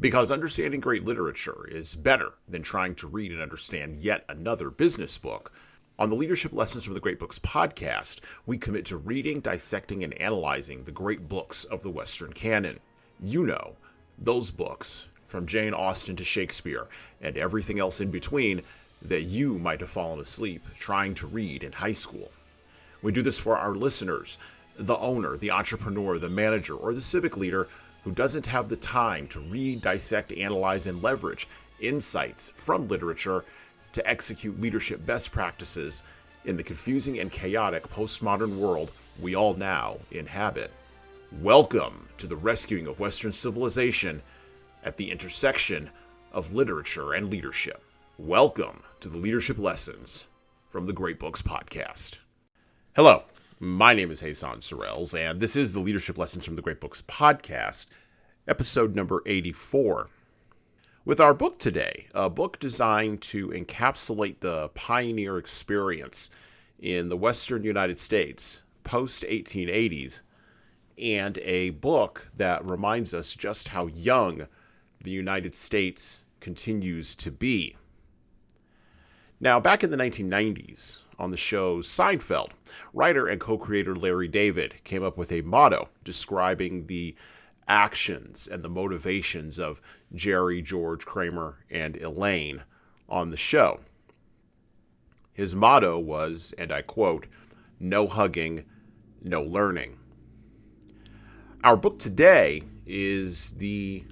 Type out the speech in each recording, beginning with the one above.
Because understanding great literature is better than trying to read and understand yet another business book. On the Leadership Lessons from the Great Books podcast, we commit to reading, dissecting, and analyzing the great books of the Western canon. You know, those books, from Jane Austen to Shakespeare, and everything else in between that you might have fallen asleep trying to read in high school. We do this for our listeners, the owner, the entrepreneur, the manager, or the civic leader who doesn't have the time to read, dissect, analyze, and leverage insights from literature to execute leadership best practices in the confusing and chaotic postmodern world we all now inhabit. Welcome to the rescuing of Western civilization at the intersection of literature and leadership. Welcome to the Leadership Lessons from the Great Books podcast. Hello, my name is Hasan Sorrells, and this is the Leadership Lessons from the Great Books podcast, episode number 84. With our book today, a book designed to encapsulate the pioneer experience in the Western United States post-1880s, and a book that reminds us just how young the United States continues to be. Now, back in the 1990s, on the show Seinfeld, writer and co-creator Larry David came up with a motto describing the actions and the motivations of Jerry, George, Kramer, and Elaine on the show. His motto was, and I quote, "No hugging, no learning." Our book today is the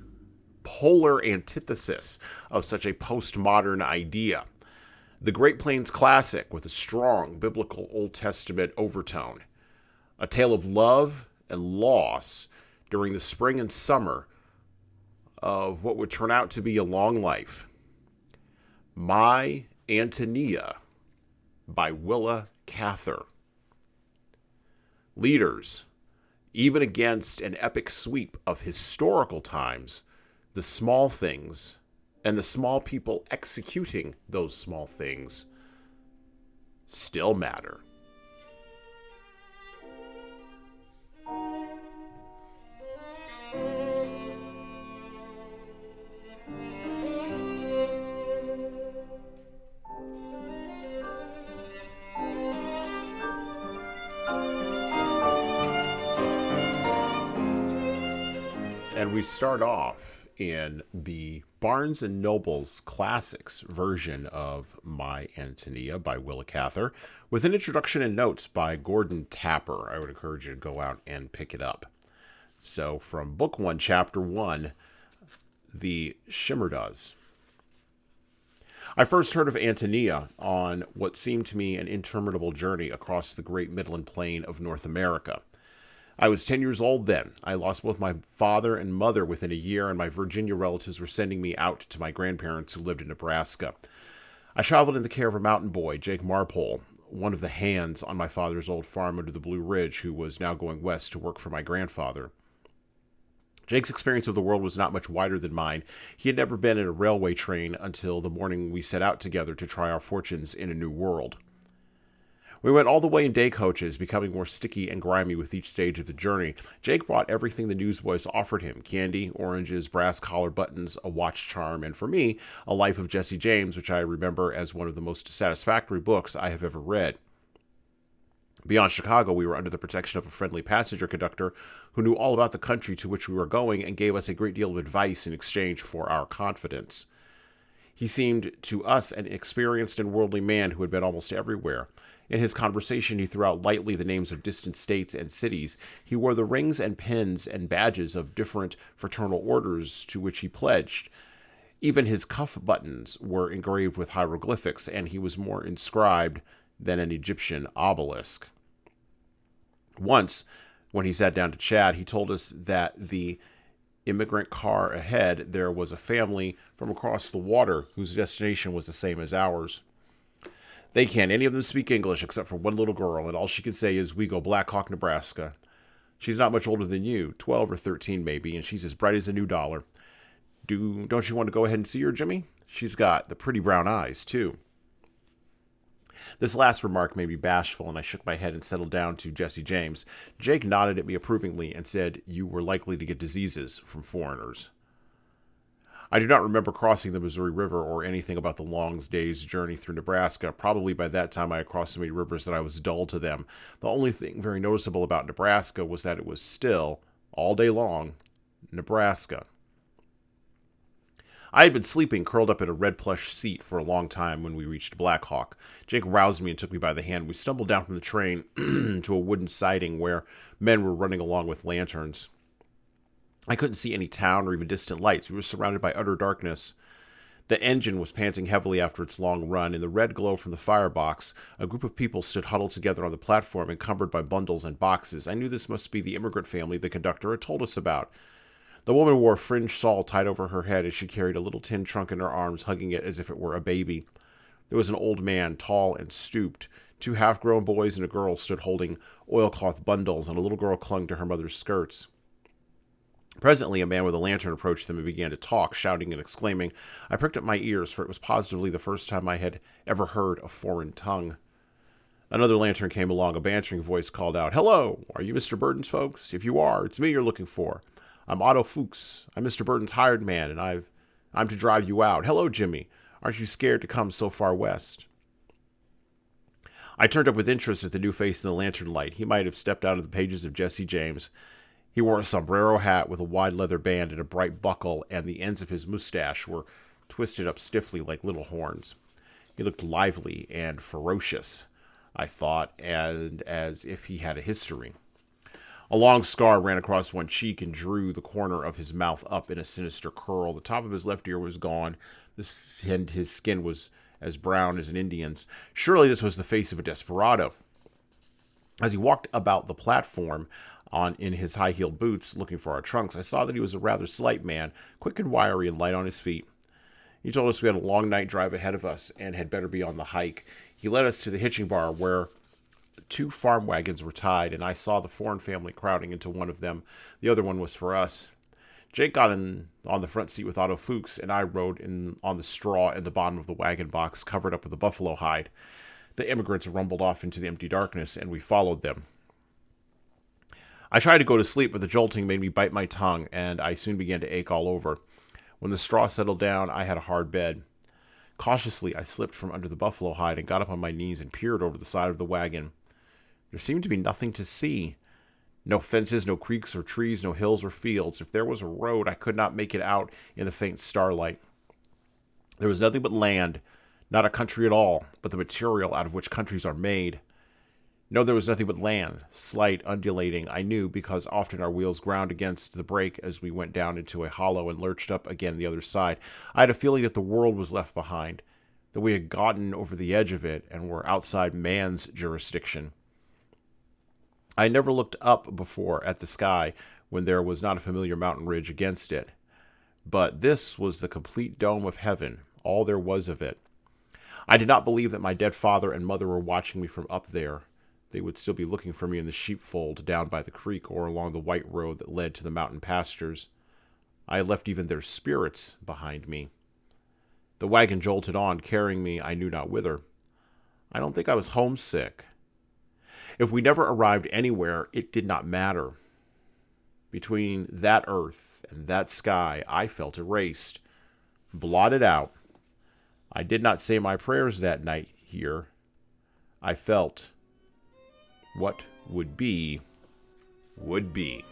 polar antithesis of such a postmodern idea. The Great Plains classic with a strong biblical Old Testament overtone. A tale of love and loss during the spring and summer of what would turn out to be a long life. My Antonia by Willa Cather. Leaders, even against an epic sweep of historical times, the small things and the small people executing those small things still matter. And we start off in the Barnes & Noble's Classics version of My Antonia by Willa Cather, with an introduction and notes by Gordon Tapper. I would encourage you to go out and pick it up. So from Book 1, Chapter 1, The Shimmerdas. I first heard of Antonia on what seemed to me an interminable journey across the great Midland Plain of North America. I was 10 years old then. I lost both my father and mother within a year, and my Virginia relatives were sending me out to my grandparents who lived in Nebraska. I traveled in the care of a mountain boy, Jake Marpole, one of the hands on my father's old farm under the Blue Ridge, who was now going west to work for my grandfather. Jake's experience of the world was not much wider than mine. He had never been in a railway train until the morning we set out together to try our fortunes in a new world. We went all the way in day coaches, becoming more sticky and grimy with each stage of the journey. Jake brought everything the newsboys offered him: candy, oranges, brass collar buttons, a watch charm, and for me, a Life of Jesse James, which I remember as one of the most satisfactory books I have ever read. Beyond Chicago, we were under the protection of a friendly passenger conductor who knew all about the country to which we were going and gave us a great deal of advice in exchange for our confidence. He seemed to us an experienced and worldly man who had been almost everywhere. In his conversation, he threw out lightly the names of distant states and cities. He wore the rings and pins and badges of different fraternal orders to which he pledged. Even his cuff buttons were engraved with hieroglyphics, and he was more inscribed than an Egyptian obelisk. Once, when he sat down to chat, he told us that the immigrant car ahead, there was a family from across the water whose destination was the same as ours. They can't any of them speak English except for one little girl, and all she can say is, "We go Black Hawk, Nebraska." She's not much older than you, 12 or 13 maybe, and she's as bright as a new dollar. Don't you want to go ahead and see her, Jimmy? She's got the pretty brown eyes, too. This last remark made me bashful, and I shook my head and settled down to Jesse James. Jake nodded at me approvingly and said you were likely to get diseases from foreigners. I do not remember crossing the Missouri River or anything about the long day's journey through Nebraska. Probably by that time I had crossed so many rivers that I was dull to them. The only thing very noticeable about Nebraska was that it was still, all day long, Nebraska. I had been sleeping curled up in a red plush seat for a long time when we reached Blackhawk. Jake roused me and took me by the hand. We stumbled down from the train to a wooden siding where men were running along with lanterns. I couldn't see any town or even distant lights. We were surrounded by utter darkness. The engine was panting heavily after its long run. In the red glow from the firebox, a group of people stood huddled together on the platform, encumbered by bundles and boxes. I knew this must be the immigrant family the conductor had told us about. The woman wore a fringed shawl tied over her head as she carried a little tin trunk in her arms, hugging it as if it were a baby. There was an old man, tall and stooped. Two half-grown boys and a girl stood holding oilcloth bundles, and a little girl clung to her mother's skirts. Presently, a man with a lantern approached them and began to talk, shouting and exclaiming. I pricked up my ears, for it was positively the first time I had ever heard a foreign tongue. Another lantern came along. A bantering voice called out, "Hello, are you Mr. Burden's folks? If you are, it's me you're looking for. I'm Otto Fuchs. I'm Mr. Burden's hired man, and I'm to drive you out. Hello, Jimmy. Aren't you scared to come so far west?" I turned up with interest at the new face in the lantern light. He might have stepped out of the pages of Jesse James. He wore a sombrero hat with a wide leather band and a bright buckle, and the ends of his mustache were twisted up stiffly like little horns. He looked lively and ferocious, I thought, and as if he had a history. A long scar ran across one cheek and drew the corner of his mouth up in a sinister curl. The top of his left ear was gone, and his skin was as brown as an Indian's. Surely this was the face of a desperado. As he walked about the platform in his high-heeled boots, looking for our trunks, I saw that he was a rather slight man, quick and wiry and light on his feet. He told us we had a long night drive ahead of us and had better be on the hike. He led us to the hitching bar where 2 farm wagons were tied, and I saw the foreign family crowding into one of them. The other one was for us. Jake got on the front seat with Otto Fuchs, and I rode on the straw in the bottom of the wagon box, covered up with a buffalo hide. The immigrants rumbled off into the empty darkness, and we followed them. I tried to go to sleep, but the jolting made me bite my tongue, and I soon began to ache all over. When the straw settled down, I had a hard bed. Cautiously, I slipped from under the buffalo hide and got up on my knees and peered over the side of the wagon. There seemed to be nothing to see. No fences, no creeks or trees, no hills or fields. If there was a road, I could not make it out in the faint starlight. There was nothing but land, not a country at all, but the material out of which countries are made. No, there was nothing but land, slight, undulating, I knew, because often our wheels ground against the brake as we went down into a hollow and lurched up again the other side. I had a feeling that the world was left behind, that we had gotten over the edge of it and were outside man's jurisdiction. I had never looked up before at the sky when there was not a familiar mountain ridge against it. But this was the complete dome of heaven, all there was of it. I did not believe that my dead father and mother were watching me from up there. They would still be looking for me in the sheepfold down by the creek or along the white road that led to the mountain pastures. I had left even their spirits behind me. The wagon jolted on, carrying me I knew not whither. I don't think I was homesick. If we never arrived anywhere, it did not matter. Between that earth and that sky, I felt erased, blotted out. I did not say my prayers that night here. I felt what would be, would be.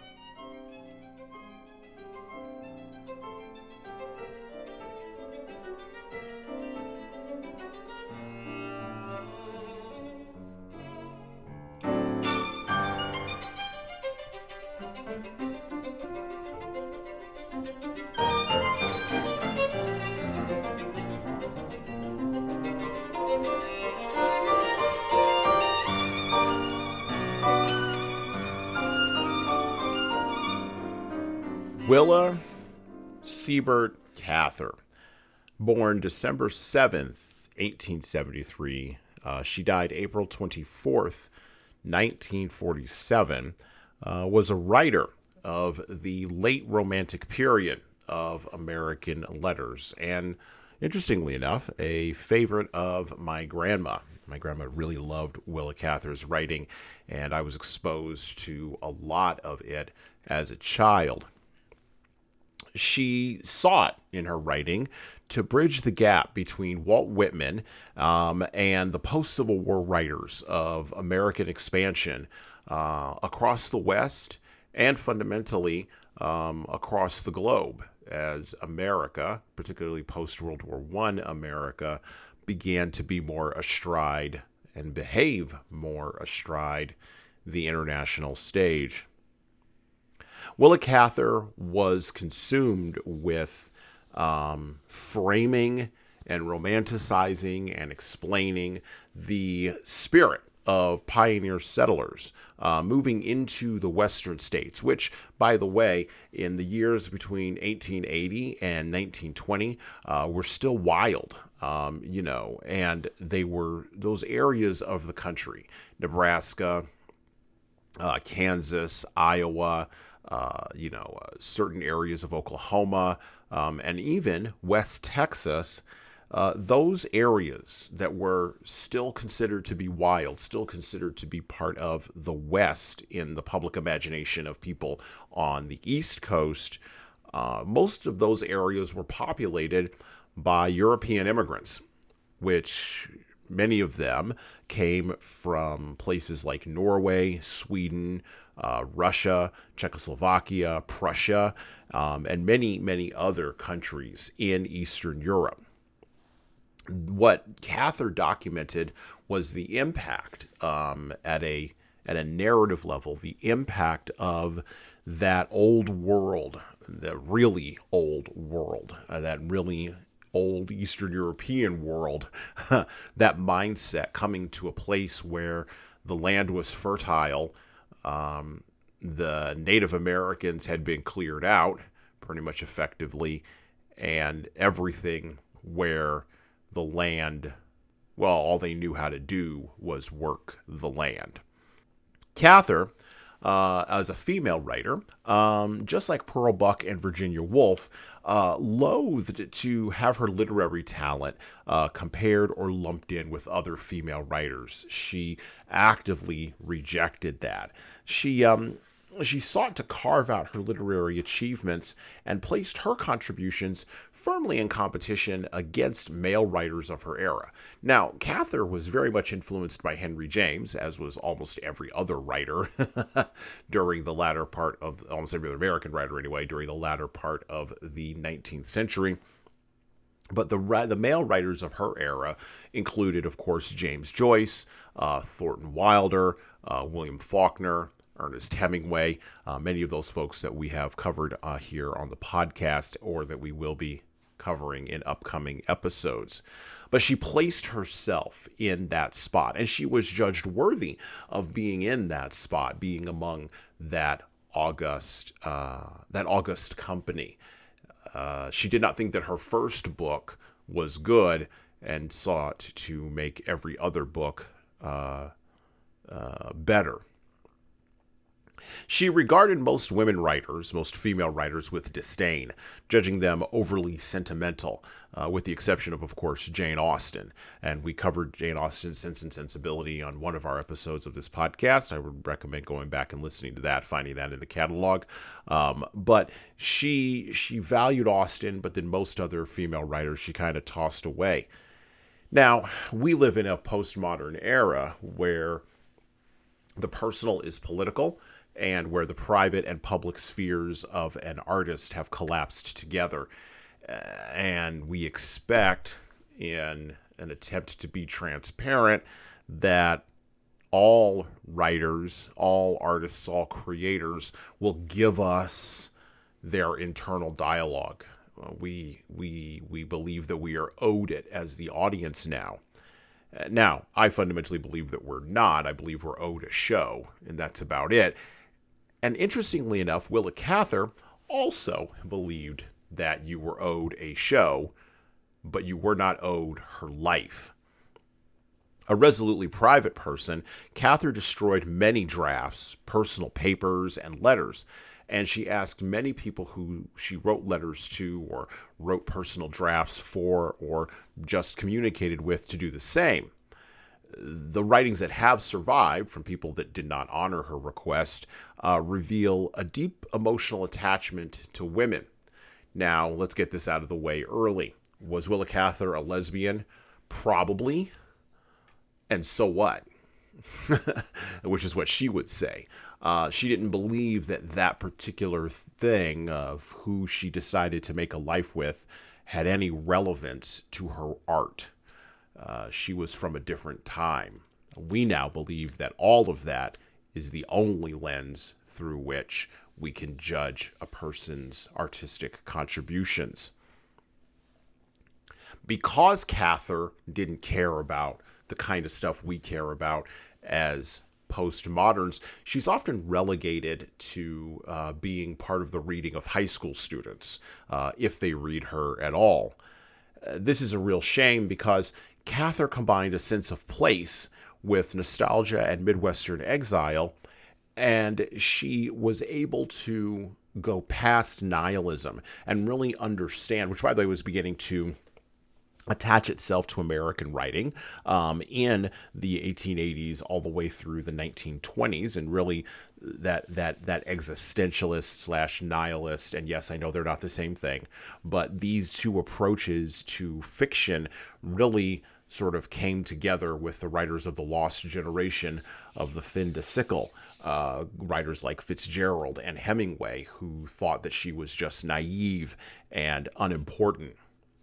Willa Cather, born December 7th, 1873. She died April 24th, 1947, was a writer of the late Romantic period of American letters, and interestingly enough, a favorite of my grandma. My grandma really loved Willa Cather's writing, and I was exposed to a lot of it as a child. she sought in her writing to bridge the gap between Walt Whitman and the post-Civil War writers of American expansion across the West and fundamentally across the globe as America, particularly post-World War I America, began to be more astride and behave more astride the international stage. Willa Cather was consumed with framing and romanticizing and explaining the spirit of pioneer settlers moving into the Western states, which, by the way, in the years between 1880 and 1920 were still wild, and they were those areas of the country, Nebraska, Kansas, Iowa, certain areas of Oklahoma, and even West Texas, those areas that were still considered to be wild, still considered to be part of the West in the public imagination of people on the East Coast, most of those areas were populated by European immigrants, which many of them came from places like Norway, Sweden, Russia, Czechoslovakia, Prussia, and many, many other countries in Eastern Europe. What Cather documented was the impact at a narrative level, the impact of that old world, the really old world, that really old Eastern European world, that mindset coming to a place where the land was fertile, the Native Americans had been cleared out pretty much effectively, and everything where the land, well, all they knew how to do was work the land. Cather, as a female writer, just like Pearl Buck and Virginia Woolf, loathed to have her literary talent compared or lumped in with other female writers. She actively rejected that. She sought to carve out her literary achievements and placed her contributions firmly in competition against male writers of her era. Now, Cather was very much influenced by Henry James, as was almost every other writer during the latter part of, almost every other American writer anyway, during the latter part of the 19th century. But the male writers of her era included, of course, James Joyce, Thornton Wilder, William Faulkner, Ernest Hemingway, many of those folks that we have covered here on the podcast or that we will be covering in upcoming episodes. But she placed herself in that spot, and she was judged worthy of being in that spot, being among that august company. She did not think that her first book was good and sought to make every other book better. She regarded most women writers, most female writers, with disdain, judging them overly sentimental, with the exception of course, Jane Austen. And we covered Jane Austen's Sense and Sensibility on one of our episodes of this podcast. I would recommend going back and listening to that, finding that in the catalog. But she valued Austen, but then most other female writers she kind of tossed away. Now, we live in a postmodern era where the personal is political, and where the private and public spheres of an artist have collapsed together. And we expect, in an attempt to be transparent, that all writers, all artists, all creators will give us their internal dialogue. We believe that we are owed it as the audience now. Now, I fundamentally believe that we're not. I believe we're owed a show, and that's about it. And interestingly enough, Willa Cather also believed that you were owed a show, but you were not owed her life. A resolutely private person, Cather destroyed many drafts, personal papers, and letters, and she asked many people who she wrote letters to or wrote personal drafts for or just communicated with to do the same. The writings that have survived from people that did not honor her request reveal a deep emotional attachment to women. Now, let's get this out of the way early. Was Willa Cather a lesbian? Probably. And so what? Which is what she would say. She didn't believe that that particular thing of who she decided to make a life with had any relevance to her art. She was from a different time. We now believe that all of that is the only lens through which we can judge a person's artistic contributions. Because Cather didn't care about the kind of stuff we care about as postmoderns, she's often relegated to being part of the reading of high school students, if they read her at all. This is a real shame because Cather combined a sense of place with nostalgia and Midwestern exile, and she was able to go past nihilism and really understand, which by the way was beginning to attach itself to American writing in the 1880s all the way through the 1920s, and really that existentialist slash nihilist, and yes, I know they're not the same thing, but these two approaches to fiction really sort of came together with the writers of the lost generation of the fin de siècle, writers like Fitzgerald and Hemingway, who thought that she was just naive and unimportant.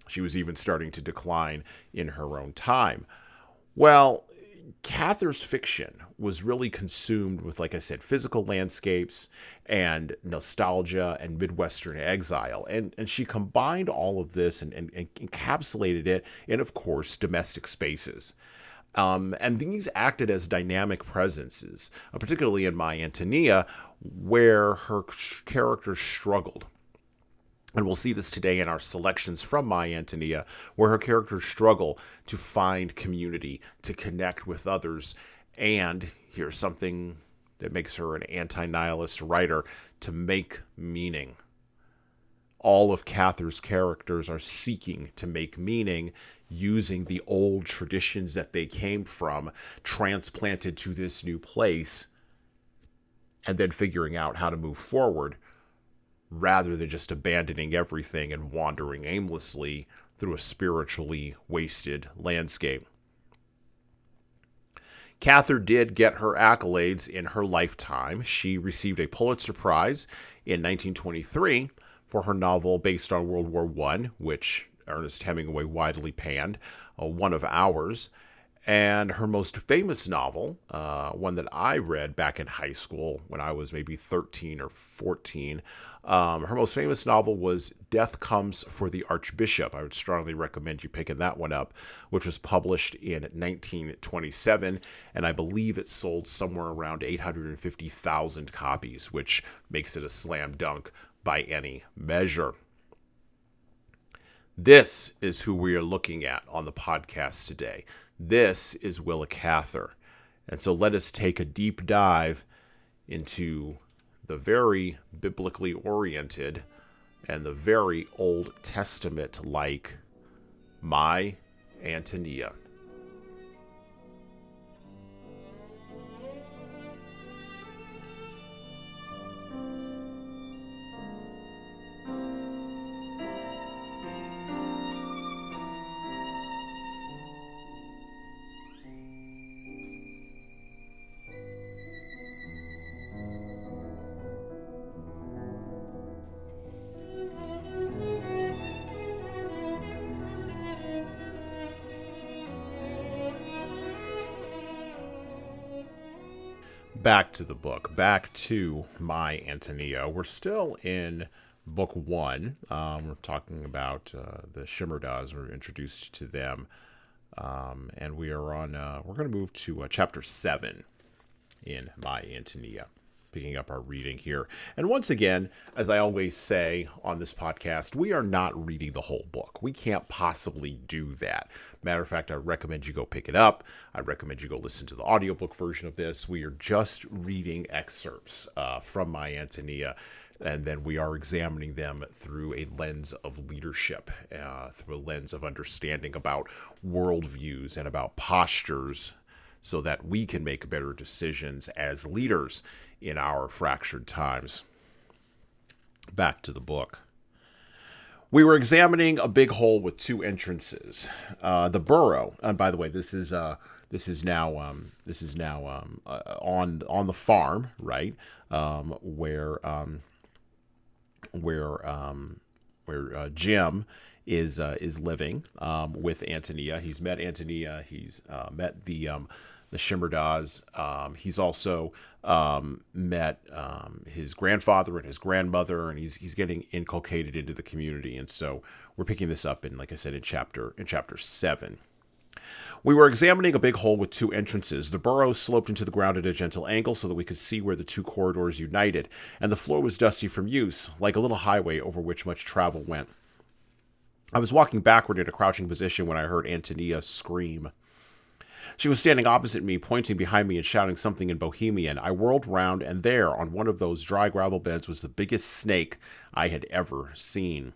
She was even starting to decline in her own time. Well, Cather's fiction was really consumed with, like I said, physical landscapes and nostalgia and Midwestern exile. And she combined all of this and encapsulated it in, of course, domestic spaces. And these acted as dynamic presences, particularly in My Antonia, where her characters struggled. And we'll see this today in our selections from My Antonia, where her characters struggle to find community, to connect with others, and here's something that makes her an anti-nihilist writer, to make meaning. All of Cather's characters are seeking to make meaning using the old traditions that they came from, transplanted to this new place, and then figuring out how to move forward, rather than just abandoning everything and wandering aimlessly through a spiritually wasted landscape. Cather did get her accolades in her lifetime. She received a Pulitzer Prize in 1923 for her novel based on World War I, which Ernest Hemingway widely panned, One of Ours. And her most famous novel, one that I read back in high school when I was maybe 13 or 14, her most famous novel was Death Comes for the Archbishop. I would strongly recommend you picking that one up, which was published in 1927, and I believe it sold somewhere around 850,000 copies, which makes it a slam dunk by any measure. This is who we are looking at on the podcast today. This is Willa Cather. And so let us take a deep dive into the very biblically oriented and the very Old Testament-like My Antonia. Back to the book, back to My Antonia. We're still in book one. We're talking about the Shimerdas. We're introduced to them. And we are on, we're going to move to chapter 7 in My Antonia, picking up our reading here. And once again, as I always say on this podcast, we are not reading the whole book. We can't possibly do that. Matter of fact, I recommend you go pick it up. I recommend you go listen to the audiobook version of this. We are just reading excerpts from My Antonia, and then we are examining them through a lens of leadership, through a lens of understanding about worldviews and about postures, so that we can make better decisions as leaders in our fractured times. Back to the book. We were examining a big hole with two entrances. The burrow, and by the way, this is now on the farm, right? Where Jim is living with Antonia. He's met Antonia. He's met the Shimmerdaws. He's also met his grandfather and his grandmother, and he's getting inculcated into the community. And so we're picking this up in, like I said, in chapter 7. We were examining a big hole with two entrances. The burrow sloped into the ground at a gentle angle so that we could see where the two corridors united, and the floor was dusty from use, like a little highway over which much travel went. I was walking backward in a crouching position when I heard Antonia scream. She was standing opposite me, pointing behind me and shouting something in Bohemian. I whirled round, and there, on one of those dry gravel beds, was the biggest snake I had ever seen.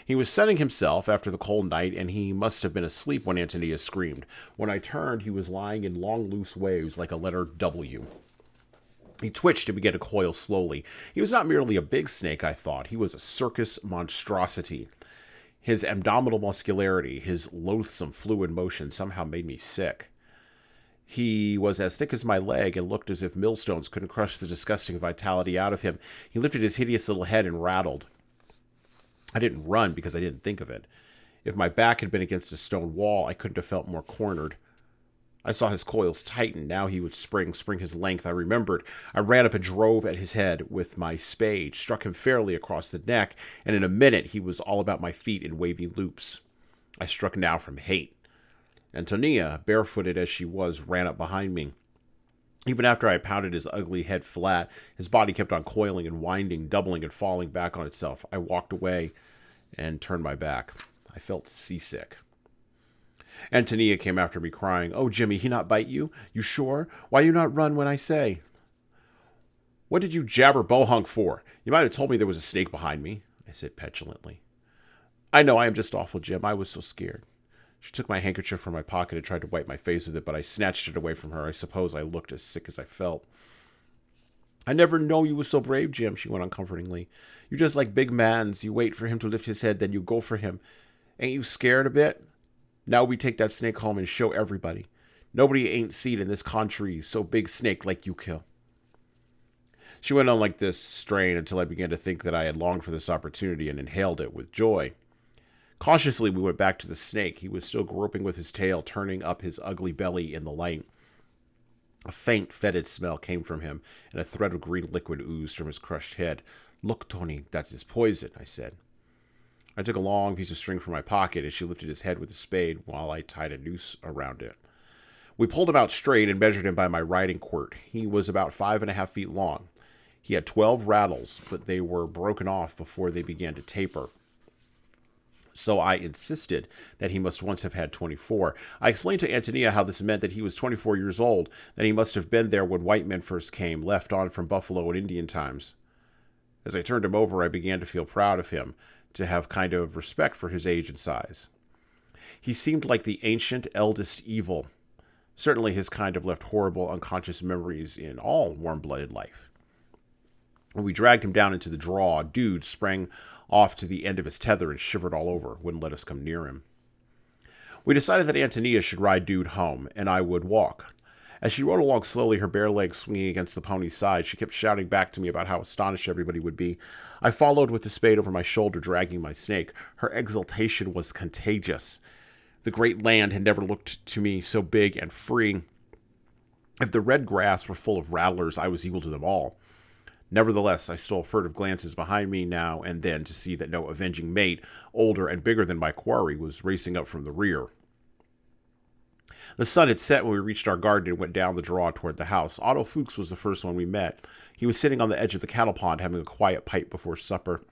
He was sunning himself after the cold night, and he must have been asleep when Antonia screamed. When I turned, he was lying in long, loose waves like a letter W. He twitched and began to coil slowly. He was not merely a big snake, I thought. He was a circus monstrosity. His abdominal muscularity, his loathsome fluid motion somehow made me sick. He was as thick as my leg and looked as if millstones couldn't crush the disgusting vitality out of him. He lifted his hideous little head and rattled. I didn't run because I didn't think of it. If my back had been against a stone wall, I couldn't have felt more cornered. I saw his coils tighten. Now he would spring his length. I remembered. I ran up and drove at his head with my spade, struck him fairly across the neck, and in a minute he was all about my feet in wavy loops. I struck now from hate. Antonia, barefooted as she was, ran up behind me. Even after I pounded his ugly head flat, his body kept on coiling and winding, doubling and falling back on itself. I walked away and turned my back. I felt seasick. Antonia came after me, crying, "Oh, Jimmy, he not bite you? You sure? Why you not run when I say?" "What did you jabber bohunk for? You might have told me there was a snake behind me," I said petulantly. "I know, I am just awful, Jim. I was so scared." She took my handkerchief from my pocket and tried to wipe my face with it, but I snatched it away from her. I suppose I looked as sick as I felt. "I never know you was so brave, Jim," she went on comfortingly. "You just like big mans. You wait for him to lift his head, then you go for him. Ain't you scared a bit? Now we take that snake home and show everybody. Nobody ain't seen in this country so big snake like you kill." She went on like this strain until I began to think that I had longed for this opportunity and inhaled it with joy. Cautiously, we went back to the snake. He was still groping with his tail, turning up his ugly belly in the light. A faint, fetid smell came from him, and a thread of green liquid oozed from his crushed head. "Look, Tony, that's his poison," I said. I took a long piece of string from my pocket as she lifted his head with a spade while I tied a noose around it. We pulled him out straight and measured him by my riding quirt. He was about 5.5 feet long. He had 12 rattles, but they were broken off before they began to taper. So I insisted that he must once have had 24. I explained to Antonia how this meant that he was 24 years old, that he must have been there when white men first came, left on from Buffalo in Indian times. As I turned him over, I began to feel proud of him, to have kind of respect for his age and size. He seemed like the ancient eldest evil. Certainly his kind have left horrible, unconscious memories in all warm-blooded life. When we dragged him down into the draw, Dude sprang off to the end of his tether and shivered all over, wouldn't let us come near him. We decided that Antonia should ride Dude home, and I would walk. As she rode along slowly, her bare legs swinging against the pony's side, she kept shouting back to me about how astonished everybody would be. I followed with the spade over my shoulder, dragging my snake. Her exultation was contagious. The great land had never looked to me so big and free. If the red grass were full of rattlers, I was equal to them all. Nevertheless, I stole furtive glances behind me now and then to see that no avenging mate, older and bigger than my quarry, was racing up from the rear. The sun had set when we reached our garden and went down the draw toward the house. Otto Fuchs was the first one we met. He was sitting on the edge of the cattle pond having a quiet pipe before supper.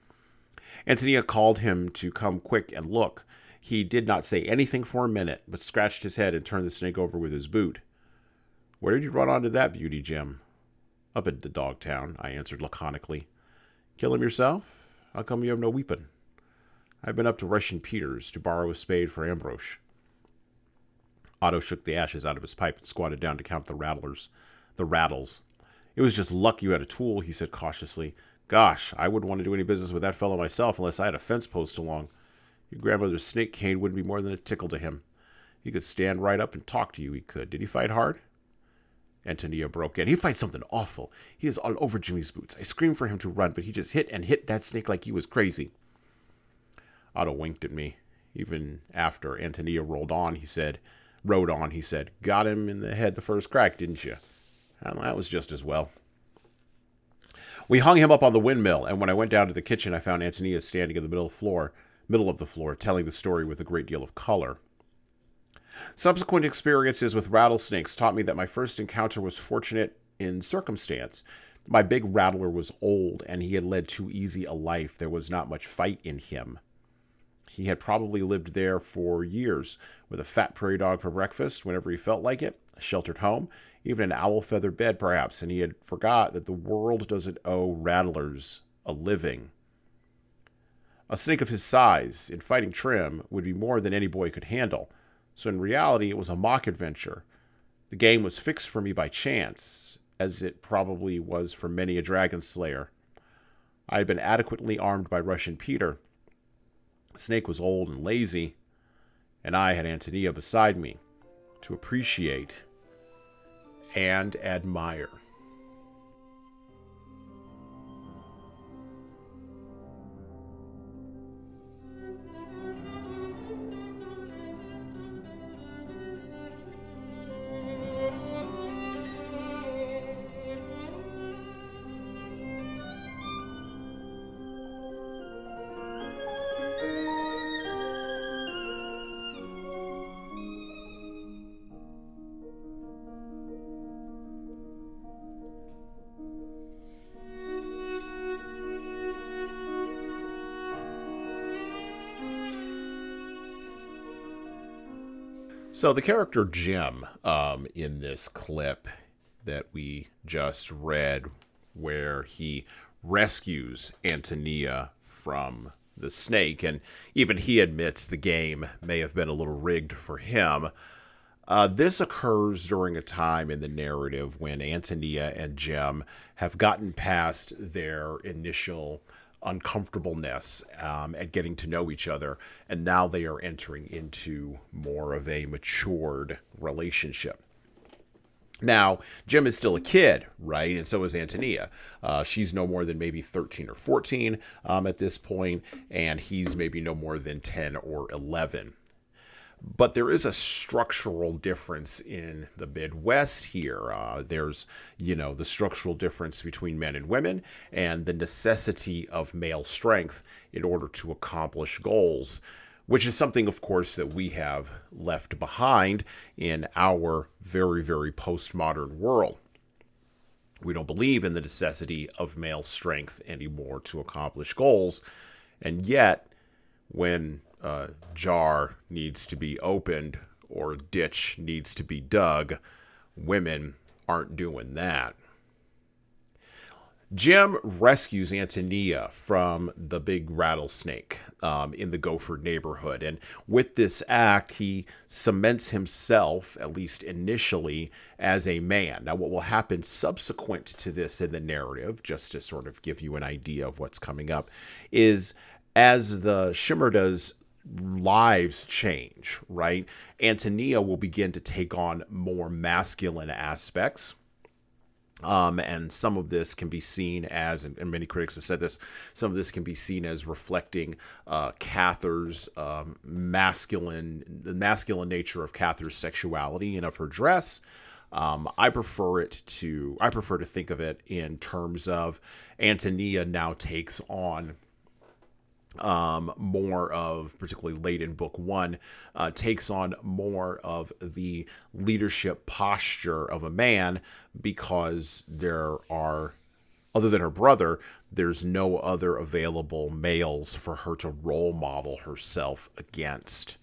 Antonia called him to come quick and look. He did not say anything for a minute, but scratched his head and turned the snake over with his boot. "Where did you run onto that beauty, Jim?" "Up at the dog town," I answered laconically. "Kill him yourself? How come you have no weapon?" "I've been up to Russian Peter's to borrow a spade for Ambrose." Otto shook the ashes out of his pipe and squatted down to count the rattles. "It was just luck you had a tool," he said cautiously. Gosh, I wouldn't want to do any business with that fellow myself unless I had a fence post along. Your grandmother's snake cane wouldn't be more than a tickle to him. He could stand right up and talk to you, he could. Did he fight hard? Antonia broke in. He fights something awful. He is all over Jimmy's boots. I screamed for him to run, but he just hit and hit that snake like he was crazy. Otto winked at me. Even after Antonia rode on, he said, got him in the head the first crack, didn't you? Well, that was just as well. We hung him up on the windmill, and when I went down to the kitchen, I found Antonia standing in the middle of the floor, telling the story with a great deal of color. Subsequent experiences with rattlesnakes taught me that my first encounter was fortunate in circumstance. My big rattler was old, and he had led too easy a life. There was not much fight in him. He had probably lived there for years, with a fat prairie dog for breakfast whenever he felt like it, a sheltered home, even an owl feather bed perhaps, and he had forgot that the world doesn't owe rattlers a living. A snake of his size, in fighting trim, would be more than any boy could handle. So in reality, it was a mock adventure. The game was fixed for me by chance, as it probably was for many a dragon slayer. I had been adequately armed by Russian Peter. The snake was old and lazy, and I had Antonia beside me to appreciate and admire. So the character Jim in this clip that we just read, where he rescues Antonia from the snake, and even he admits the game may have been a little rigged for him. This occurs during a time in the narrative when Antonia and Jim have gotten past their initial uncomfortableness at getting to know each other, and now they are entering into more of a matured relationship. Now, Jim is still a kid, right? And so is Antonia. She's no more than maybe 13 or 14 at this point, and he's maybe no more than 10 or 11. But there is a structural difference in the Midwest here. There's, the structural difference between men and women and the necessity of male strength in order to accomplish goals, which is something, of course, that we have left behind in our very, very postmodern world. We don't believe in the necessity of male strength anymore to accomplish goals. And yet, when a jar needs to be opened or a ditch needs to be dug, women aren't doing that. Jim rescues Antonia from the big rattlesnake in the Gopher neighborhood. And with this act, he cements himself, at least initially, as a man. Now, what will happen subsequent to this in the narrative, just to sort of give you an idea of what's coming up, is as the Shimerda's lives change, right? Antonia will begin to take on more masculine aspects. And some of this can be seen as, and many critics have said this, some of this can be seen as reflecting Cather's the masculine nature of Cather's sexuality and of her dress. I prefer to think of it in terms of Antonia now takes on more of, particularly late in book one, takes on more of the leadership posture of a man, because there are, other than her brother, there's no other available males for her to role model herself against.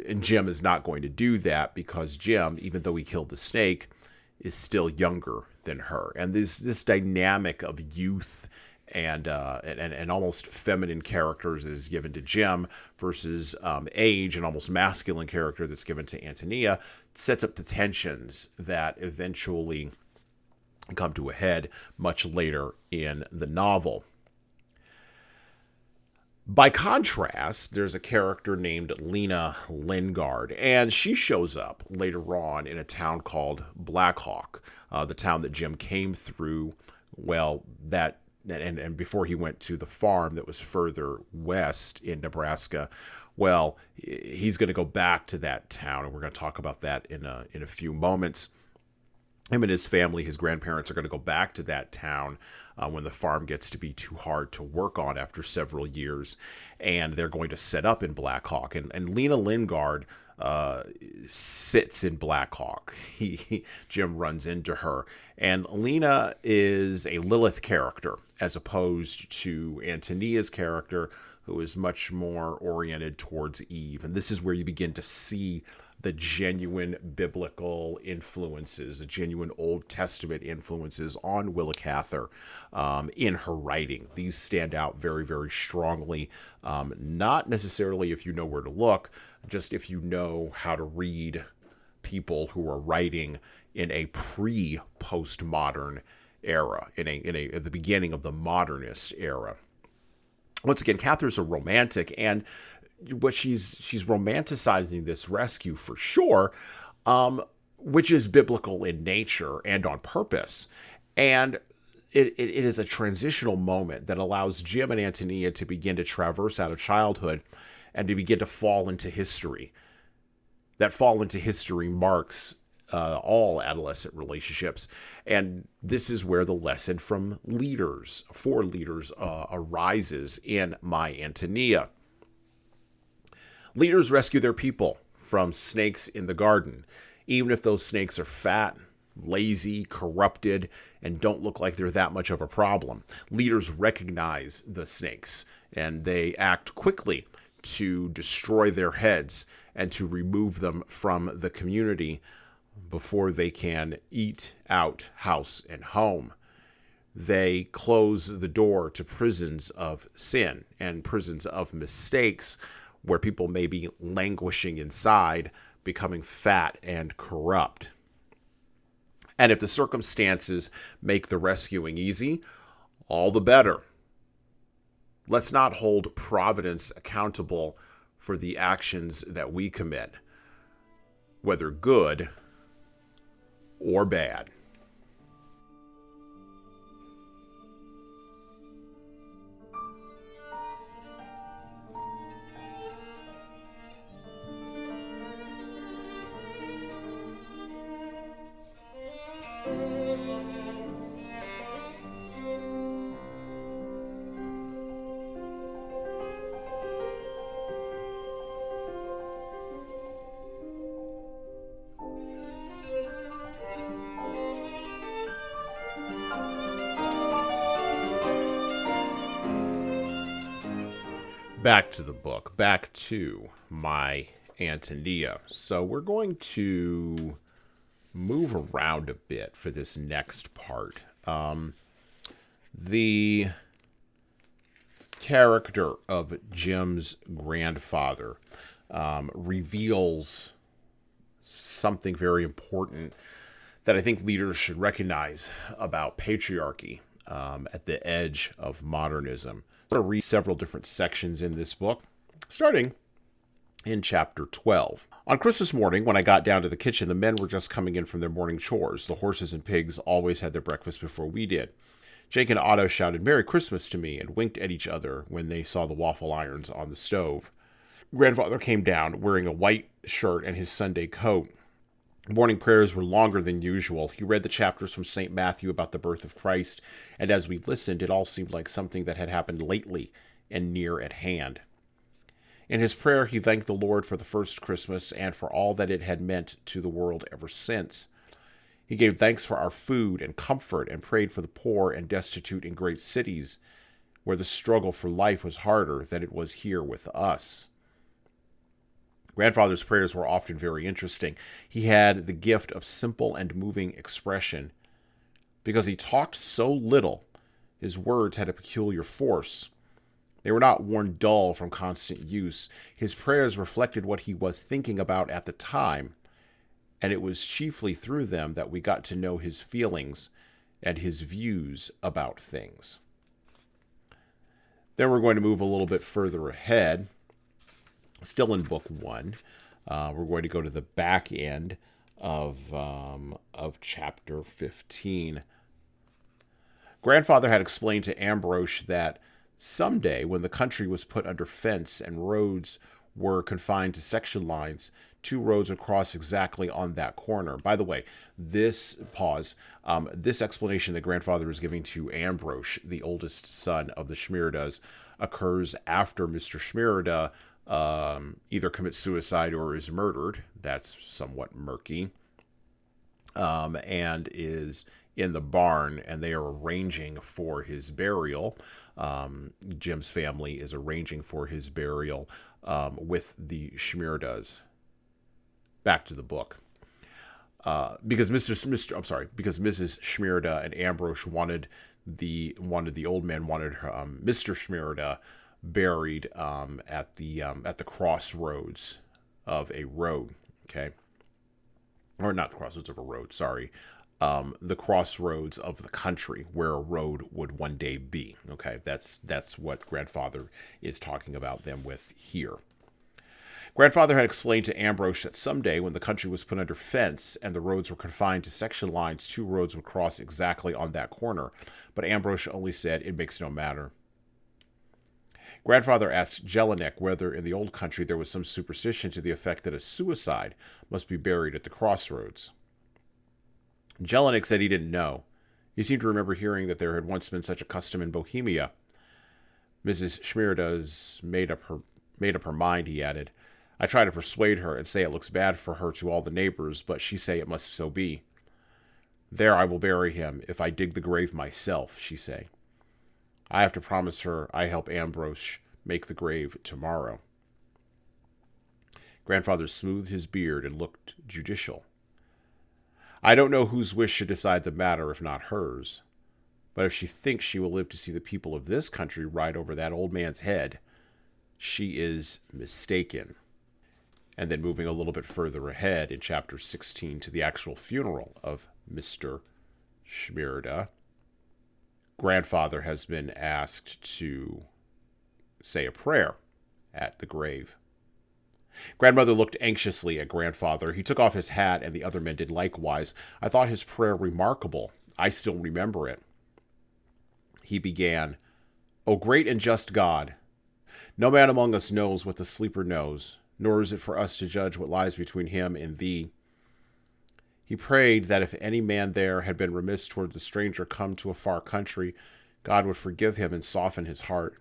And Jim is not going to do that, because Jim, even though he killed the snake, is still younger than her. And this dynamic of youth and almost feminine characters that is given to Jim versus age and almost masculine character that's given to Antonia sets up the tensions that eventually come to a head much later in the novel. By contrast, there's a character named Lena Lingard, and she shows up later on in a town called Blackhawk, the town that Jim came through. Well, that and before he went to the farm that was further west in Nebraska. Well, he's going to go back to that town, and we're going to talk about that in a few moments. Him and his family, his grandparents, are going to go back to that town when the farm gets to be too hard to work on after several years, and they're going to set up in Blackhawk. And Lena Lingard sits in Blackhawk. Jim runs into her, and Lena is a Lilith character as opposed to Antonia's character, who is much more oriented towards Eve. And this is where you begin to see the genuine biblical influences, the genuine Old Testament influences on Willa Cather in her writing. These stand out very, very strongly, not necessarily if you know where to look, just if you know how to read people who are writing in a pre-postmodern era, at the beginning of the modernist era. Once again, Cather's a romantic, and what she's romanticizing this rescue for sure, which is biblical in nature and on purpose. And it is a transitional moment that allows Jim and Antonia to begin to traverse out of childhood and to begin to fall into history. That fall into history marks all adolescent relationships. And this is where the lesson for leaders arises in My Antonia. Leaders rescue their people from snakes in the garden, even if those snakes are fat, lazy, corrupted, and don't look like they're that much of a problem. Leaders recognize the snakes, and they act quickly to destroy their heads and to remove them from the community before they can eat out house and home. They close the door to prisons of sin and prisons of mistakes, where people may be languishing inside, becoming fat and corrupt. And if the circumstances make the rescuing easy, all the better. Let's not hold Providence accountable for the actions that we commit, whether good or bad. Back to the book, back to My Antonia. So we're going to move around a bit for this next part. The character of Jim's grandfather reveals something very important that I think leaders should recognize about patriarchy at the edge of modernism. I'm going to read several different sections in this book, starting in chapter 12. On Christmas morning, when I got down to the kitchen, the men were just coming in from their morning chores. The horses and pigs always had their breakfast before we did. Jake and Otto shouted "Merry Christmas" to me and winked at each other when they saw the waffle irons on the stove. Grandfather came down wearing a white shirt and his Sunday coat. Morning prayers were longer than usual. He read the chapters from St. Matthew about the birth of Christ, and as we listened, it all seemed like something that had happened lately and near at hand. In his prayer, he thanked the Lord for the first Christmas and for all that it had meant to the world ever since. He gave thanks for our food and comfort and prayed for the poor and destitute in great cities, where the struggle for life was harder than it was here with us. Grandfather's prayers were often very interesting. He had the gift of simple and moving expression. Because he talked so little, his words had a peculiar force. They were not worn dull from constant use. His prayers reflected what he was thinking about at the time, and it was chiefly through them that we got to know his feelings and his views about things. Then we're going to move a little bit further ahead, still in Book 1. We're going to go to the back end of Chapter 15. Grandfather had explained to Ambrose that someday, when the country was put under fence and roads were confined to section lines, 2 roads would cross exactly on that corner. By the way, this explanation that Grandfather is giving to Ambrose, the oldest son of the Shmiridas, occurs after Mr. Shmirida either commits suicide or is murdered. That's somewhat murky. And is in the barn, and they are arranging for his burial. Jim's family is arranging for his burial with the Shmiridas. Back to the book. Because Mrs. Shmirida and Ambrose wanted the old man wanted Mr. Shmirida buried at the crossroads of a road. Okay, or not the crossroads of a road. Sorry, the crossroads of the country where a road would one day be. Okay, that's what Grandfather is talking about them with here. Grandfather had explained to Ambrose that someday, when the country was put under fence and the roads were confined to section lines, 2 roads would cross exactly on that corner. But Ambrose only said, "It makes no matter." Grandfather asked Jelinek whether in the old country there was some superstition to the effect that a suicide must be buried at the crossroads. Jelinek said he didn't know. He seemed to remember hearing that there had once been such a custom in Bohemia. Mrs. Shmirida's made up her mind, he added. I try to persuade her and say it looks bad for her to all the neighbors, but she say it must so be. There I will bury him, if I dig the grave myself, she say. I have to promise her I help Ambrose make the grave tomorrow. Grandfather smoothed his beard and looked judicial. I don't know whose wish should decide the matter if not hers, but if she thinks she will live to see the people of this country ride over that old man's head, she is mistaken. And then moving a little bit further ahead in Chapter 16 to the actual funeral of Mr. Shmirida, Grandfather has been asked to say a prayer at the grave. Grandmother looked anxiously at Grandfather. He took off his hat, and the other men did likewise. I thought his prayer remarkable. I still remember it. He began, O great and just God, no man among us knows what the sleeper knows, nor is it for us to judge what lies between him and thee. He prayed that if any man there had been remiss toward the stranger come to a far country, God would forgive him and soften his heart.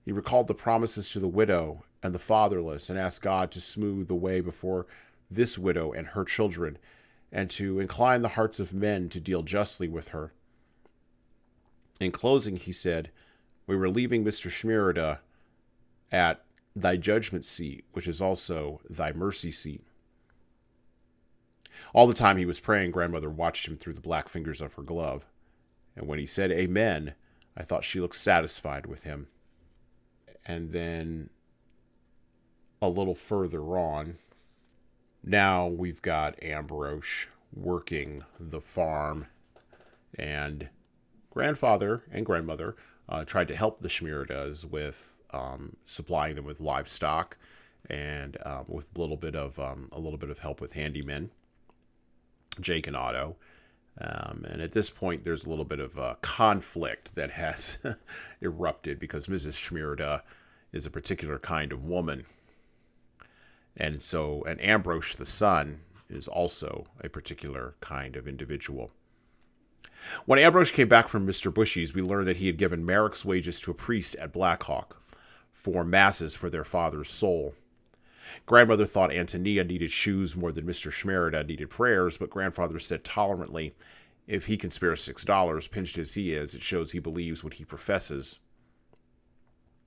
He recalled the promises to the widow and the fatherless and asked God to smooth the way before this widow and her children, and to incline the hearts of men to deal justly with her. In closing, he said, we were leaving Mr. Shmirida at thy judgment seat, which is also thy mercy seat. All the time he was praying, Grandmother watched him through the black fingers of her glove, and when he said amen, I thought she looked satisfied with him. And then a little further on, now we've got Ambrose working the farm, and Grandfather and Grandmother tried to help the Shmiridas with supplying them with livestock and with a little bit of help with handymen, Jake and Otto. And at this point, there's a little bit of conflict that has erupted because Mrs. Shmirida is a particular kind of woman. And Ambrose, the son, is also a particular kind of individual. When Ambrose came back from Mr. Bushy's, we learned that he had given Merrick's wages to a priest at Blackhawk for masses for their father's soul. Grandmother thought Antonia needed shoes more than Mr. Shmirida needed prayers, but Grandfather said tolerantly, if he can spare $6, pinched as he is, it shows he believes what he professes.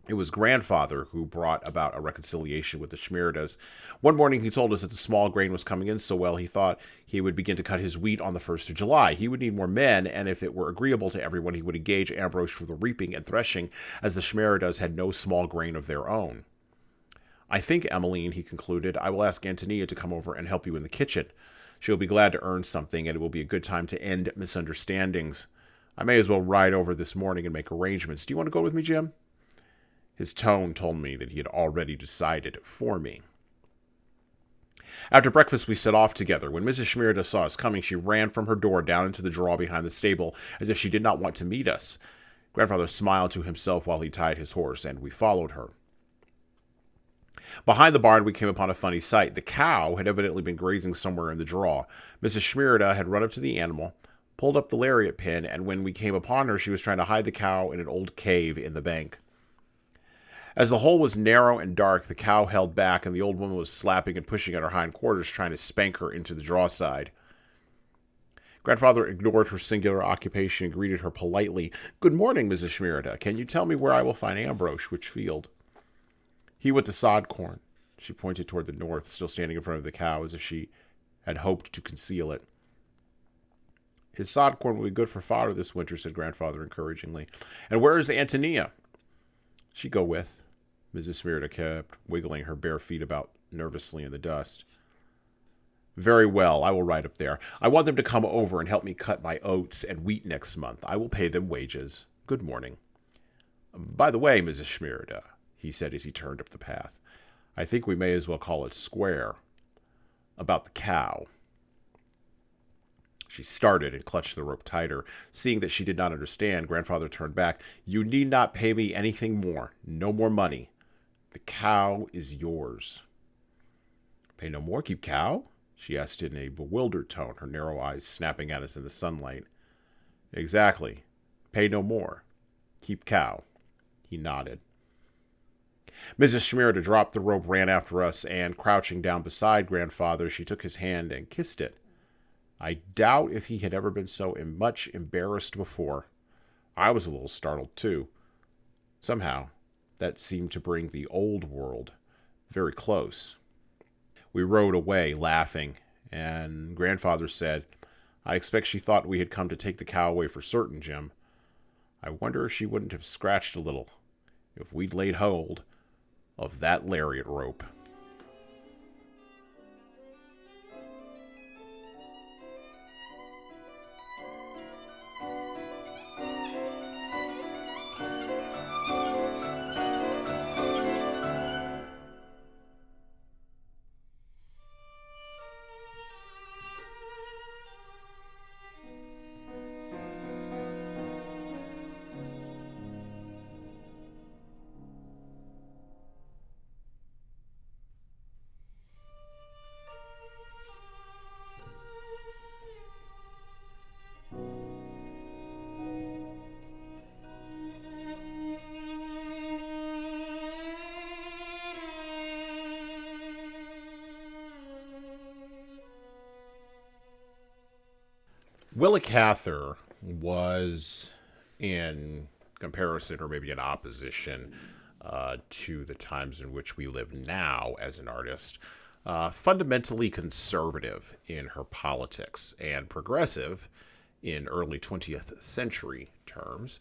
It was Grandfather who brought about a reconciliation with the Shmiridas. One morning he told us that the small grain was coming in so well he thought he would begin to cut his wheat on the 1st of July. He would need more men, and if it were agreeable to everyone, he would engage Ambrose for the reaping and threshing, as the Shmiridas had no small grain of their own. I think, Emmeline, he concluded, I will ask Antonia to come over and help you in the kitchen. She'll be glad to earn something, and it will be a good time to end misunderstandings. I may as well ride over this morning and make arrangements. Do you want to go with me, Jim? His tone told me that he had already decided for me. After breakfast, we set off together. When Mrs. Schmierda saw us coming, she ran from her door down into the draw behind the stable, as if she did not want to meet us. Grandfather smiled to himself while he tied his horse, and we followed her. Behind the barn, we came upon a funny sight. The cow had evidently been grazing somewhere in the draw. Mrs. Schmierda had run up to the animal, pulled up the lariat pin, and when we came upon her, she was trying to hide the cow in an old cave in the bank. As the hole was narrow and dark, the cow held back, and the old woman was slapping and pushing at her hind quarters, trying to spank her into the draw side. Grandfather ignored her singular occupation and greeted her politely. "Good morning, Mrs. Schmierda. Can you tell me where I will find Ambrose? Which field?" "He with the sod corn." She pointed toward the north, still standing in front of the cow, as if she had hoped to conceal it. "His sod corn will be good for fodder this winter," said Grandfather encouragingly. "And where is Antonia?" "She go with." Mrs. Schmierda kept wiggling her bare feet about nervously in the dust. "Very well, I will ride up there. I want them to come over and help me cut my oats and wheat next month. I will pay them wages. Good morning." "By the way, Mrs. Schmierda," he said as he turned up the path, "I think we may as well call it square. About the cow." She started and clutched the rope tighter. Seeing that she did not understand, Grandfather turned back. "You need not pay me anything more. No more money. The cow is yours." "Pay no more, keep cow?" she asked in a bewildered tone, her narrow eyes snapping at us in the sunlight. "Exactly. Pay no more. Keep cow." He nodded. Mrs. Schmierda dropped the rope, ran after us, and, crouching down beside Grandfather, she took his hand and kissed it. I doubt if he had ever been so much embarrassed before. I was a little startled, too. Somehow, that seemed to bring the old world very close. We rode away, laughing, and Grandfather said, "I expect she thought we had come to take the cow away for certain, Jim. I wonder if she wouldn't have scratched a little if we'd laid hold of that lariat rope." Willa Cather was, in comparison or maybe in opposition to the times in which we live now as an artist, fundamentally conservative in her politics and progressive in early 20th century terms,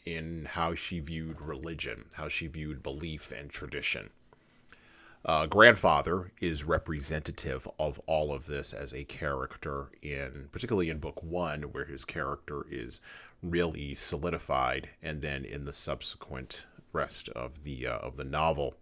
in how she viewed religion, how she viewed belief and tradition. Grandfather is representative of all of this as a character particularly in book one, where his character is really solidified, and then in the subsequent rest of the novel.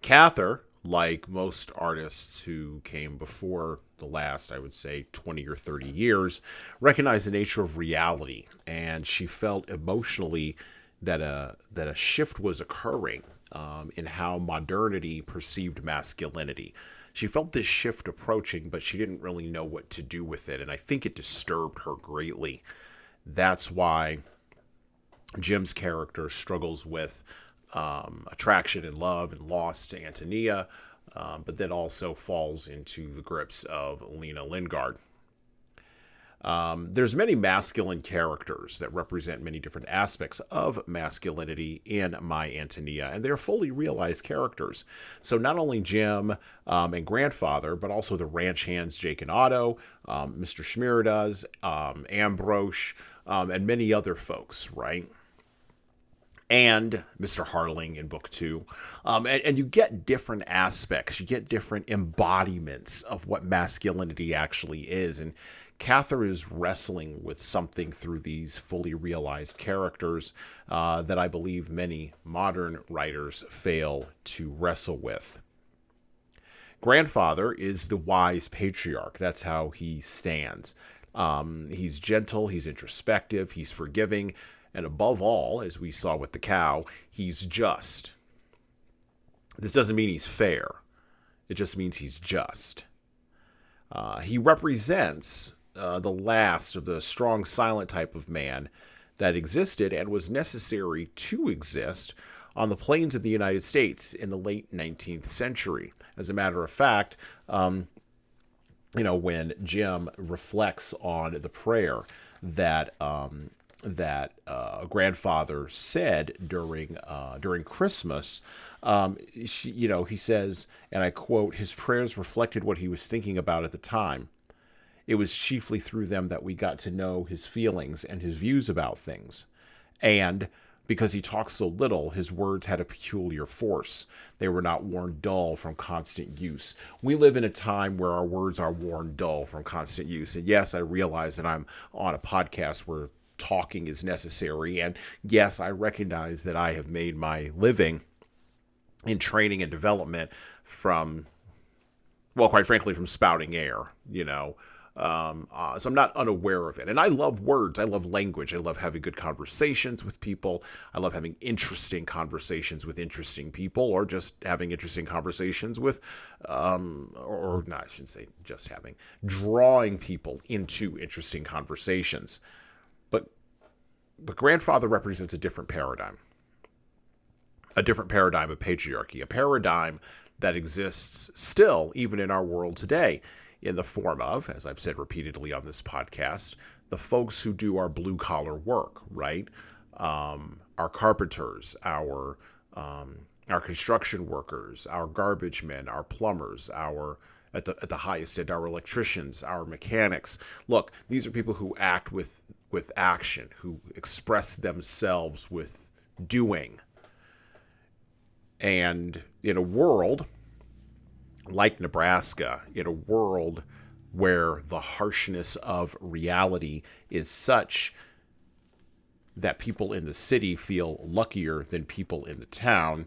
Cather, like most artists who came before the last, I would say, 20 or 30 years, recognized the nature of reality, and she felt emotionally that a shift was occurring in how modernity perceived masculinity. She felt this shift approaching, but she didn't really know what to do with it, and I think it disturbed her greatly. That's why Jim's character struggles with attraction and love and loss to Antonia, but then also falls into the grips of Lena Lingard. There's many masculine characters that represent many different aspects of masculinity in My Antonia, and they're fully realized characters. So not only Jim and Grandfather, but also the ranch hands Jake and Otto, Mr. Schmierda's, Ambrose, and many other folks, right? and Mr. Harling in book 2. And you get different aspects, you get different embodiments of what masculinity actually is. And Cather is wrestling with something through these fully realized characters that I believe many modern writers fail to wrestle with. Grandfather is the wise patriarch. That's how he stands. He's gentle, he's introspective, he's forgiving, and above all, as we saw with the cow, he's just. This doesn't mean he's fair. It just means he's just. He represents the last of the strong, silent type of man that existed and was necessary to exist on the plains of the United States in the late 19th century. As a matter of fact, when Jim reflects on the prayer that grandfather said during Christmas, he says, and I quote, "His prayers reflected what he was thinking about at the time. It was chiefly through them that we got to know his feelings and his views about things. And because he talked so little, his words had a peculiar force. They were not worn dull from constant use." We live in a time where our words are worn dull from constant use. And yes, I realize that I'm on a podcast where talking is necessary. And yes, I recognize that I have made my living in training and development from, well, quite frankly, from spouting air, so I'm not unaware of it. And I love words. I love language. I love having good conversations with people. I love having interesting conversations with interesting people, or just having interesting conversations with, I shouldn't say just having, drawing people into interesting conversations. But grandfather represents a different paradigm of patriarchy, a paradigm that exists still, even in our world today, in the form of, as I've said repeatedly on this podcast, the folks who do our blue-collar work, right? Our carpenters, our construction workers, our garbage men, our plumbers, at the highest end, our electricians, our mechanics. Look, these are people who act with action, who express themselves with doing. And in a world like Nebraska, in a world where the harshness of reality is such that people in the city feel luckier than people in the town,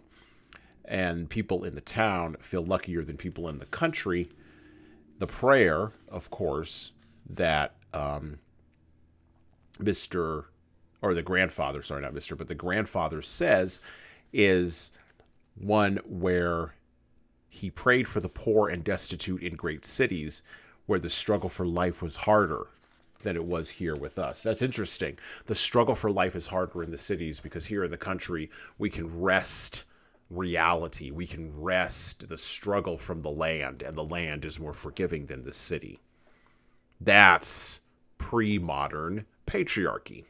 and people in the town feel luckier than people in the country, the prayer, of course, that the grandfather says is one where he prayed for the poor and destitute in great cities where the struggle for life was harder than it was here with us. That's interesting. The struggle for life is harder in the cities because here in the country, we can wrest reality. We can wrest the struggle from the land, and the land is more forgiving than the city. That's pre-modern patriarchy.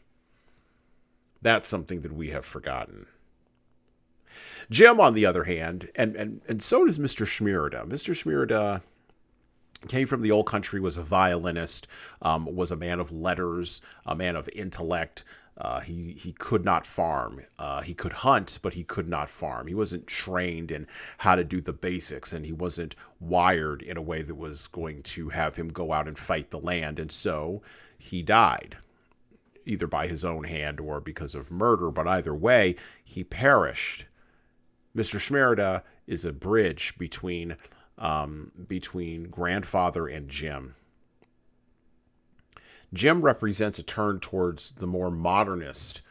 That's something that we have forgotten. Jim, on the other hand, and so does Mr. Shmierda. Mr. Shmierda came from the old country, was a violinist, was a man of letters, a man of intellect. He could not farm. He could hunt, but he could not farm. He wasn't trained in how to do the basics, and he wasn't wired in a way that was going to have him go out and fight the land. And so he died, either by his own hand or because of murder. But either way, he perished. Mr. Shmierda is a bridge between grandfather and Jim. Jim represents a turn towards the more modernist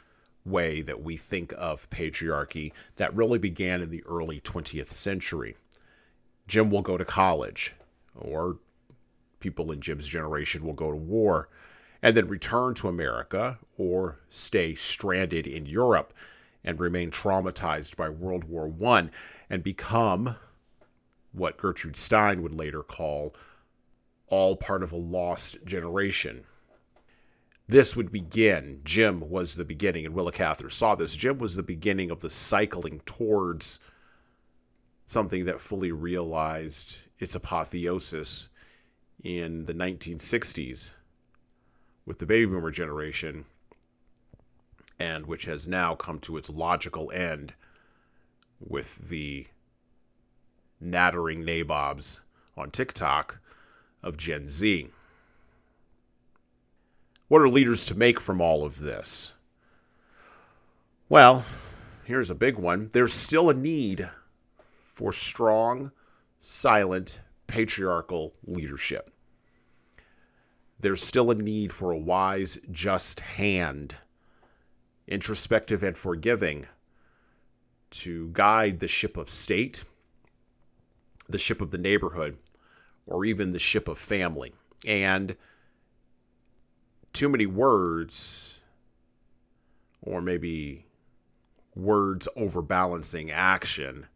way that we think of patriarchy that really began in the early 20th century. Jim will go to college, or people in Jim's generation will go to war, and then return to America or stay stranded in Europe and remain traumatized by World War I and become what Gertrude Stein would later call all part of a lost generation. This would begin. Jim was the beginning, and Willa Cather saw this. Jim was the beginning of the cycling towards something that fully realized its apotheosis in the 1960s with the baby boomer generation and which has now come to its logical end with the nattering nabobs on TikTok of Gen Z. What are leaders to make from all of this? Well, here's a big one. There's still a need for strong, silent, patriarchal leadership. There's still a need for a wise, just hand, introspective and forgiving, to guide the ship of state, the ship of the neighborhood, or even the ship of family. And too many words, or maybe words overbalancing action,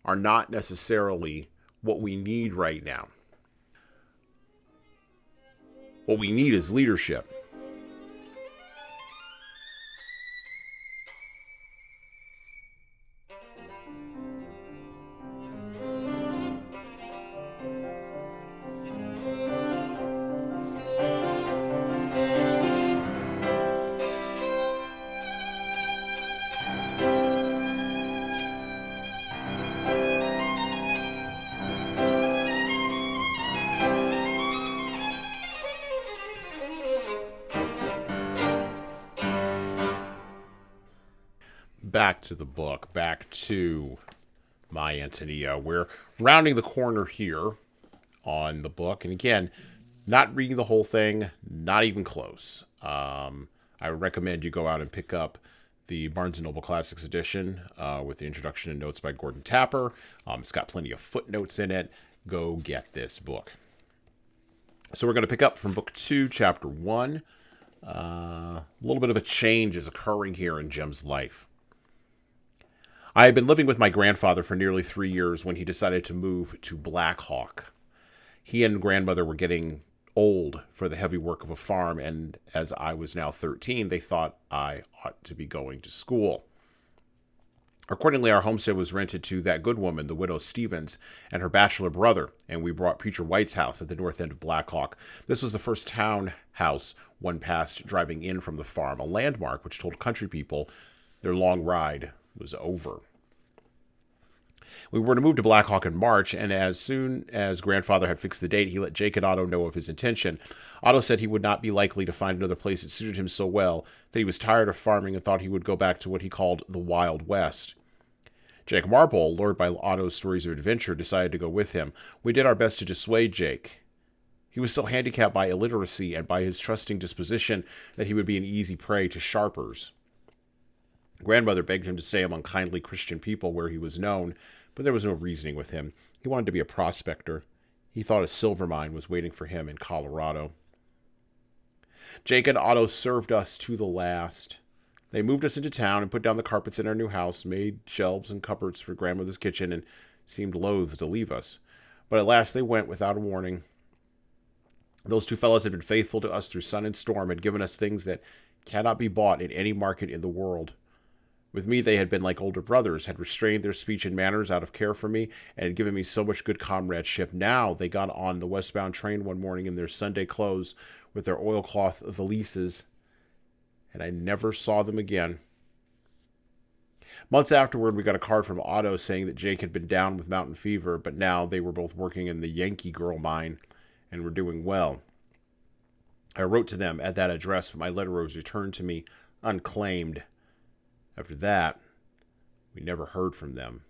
are not necessarily what we need right now. What we need is leadership. Back to the book, back to my Antonia. We're rounding the corner here on the book. And again, not reading the whole thing, not even close. I would recommend you go out and pick up the Barnes & Noble Classics edition with the introduction and notes by Gordon Tapper. It's got plenty of footnotes in it. Go get this book. So we're going to pick up from book 2, chapter 1. A little bit of a change is occurring here in Jem's life. I had been living with my grandfather for nearly 3 years when he decided to move to Black Hawk. He and grandmother were getting old for the heavy work of a farm, and as I was now 13, they thought I ought to be going to school. Accordingly, our homestead was rented to that good woman, the widow Stevens, and her bachelor brother, and we brought Preacher White's house at the north end of Black Hawk. This was the first townhouse one passed driving in from the farm, a landmark which told country people their long ride was over. We were to move to Black Hawk in March, and as soon as grandfather had fixed the date, he let Jake and Otto know of his intention. Otto said he would not be likely to find another place that suited him so well that he was tired of farming and thought he would go back to what he called the Wild West. Jake Marple, lured by Otto's stories of adventure, decided to go with him. We did our best to dissuade Jake. He was so handicapped by illiteracy and by his trusting disposition that he would be an easy prey to sharpers. Grandmother begged him to stay among kindly Christian people where he was known, but there was no reasoning with him. He wanted to be a prospector. He thought a silver mine was waiting for him in Colorado. Jake and Otto served us to the last. They moved us into town and put down the carpets in our new house, made shelves and cupboards for grandmother's kitchen, and seemed loath to leave us. But at last they went without a warning. Those two fellows had been faithful to us through sun and storm, had given us things that cannot be bought in any market in the world. With me, they had been like older brothers, had restrained their speech and manners out of care for me, and had given me so much good comradeship. Now they got on the westbound train one morning in their Sunday clothes with their oilcloth valises, and I never saw them again. Months afterward, we got a card from Otto saying that Jake had been down with mountain fever, but now they were both working in the Yankee Girl mine and were doing well. I wrote to them at that address, but my letter was returned to me unclaimed. After that, we never heard from them.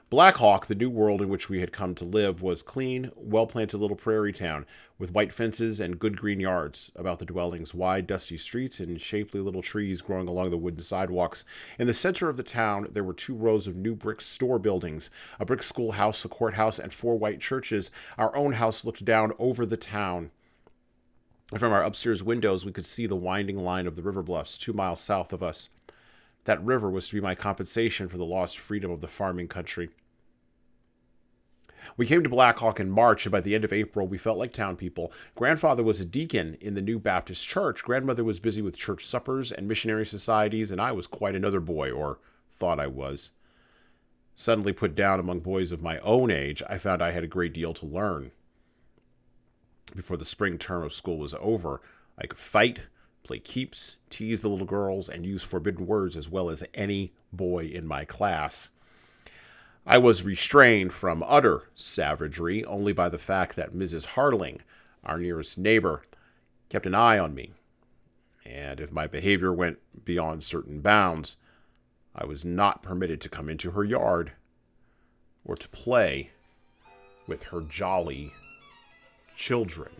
Black Hawk, the new world in which we had come to live, was clean, well-planted little prairie town with white fences and good green yards about the dwellings, wide, dusty streets, and shapely little trees growing along the wooden sidewalks. In the center of the town, there were 2 rows of new brick store buildings, a brick schoolhouse, a courthouse, and 4 white churches. Our own house looked down over the town. And from our upstairs windows, we could see the winding line of the river bluffs 2 miles south of us. That river was to be my compensation for the lost freedom of the farming country. We came to Black Hawk in March, and by the end of April, we felt like town people. Grandfather was a deacon in the new Baptist church. Grandmother was busy with church suppers and missionary societies, and I was quite another boy, or thought I was. Suddenly put down among boys of my own age, I found I had a great deal to learn. Before the spring term of school was over, I could fight, play keeps, tease the little girls, and use forbidden words as well as any boy in my class. I was restrained from utter savagery only by the fact that Mrs. Harling, our nearest neighbor, kept an eye on me. And if my behavior went beyond certain bounds, I was not permitted to come into her yard or to play with her jolly children.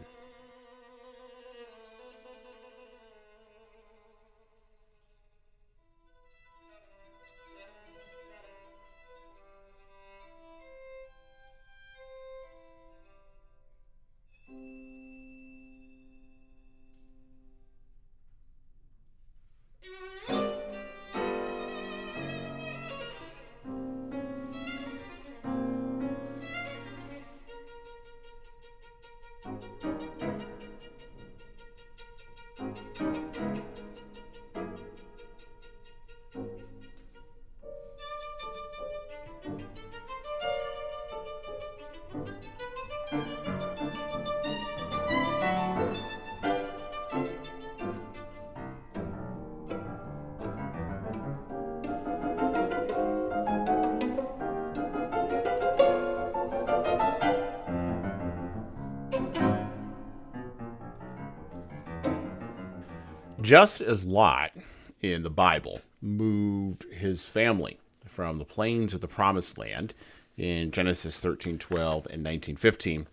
Just as Lot in the Bible moved his family from the plains of the Promised Land in Genesis 13:12 and 19:15,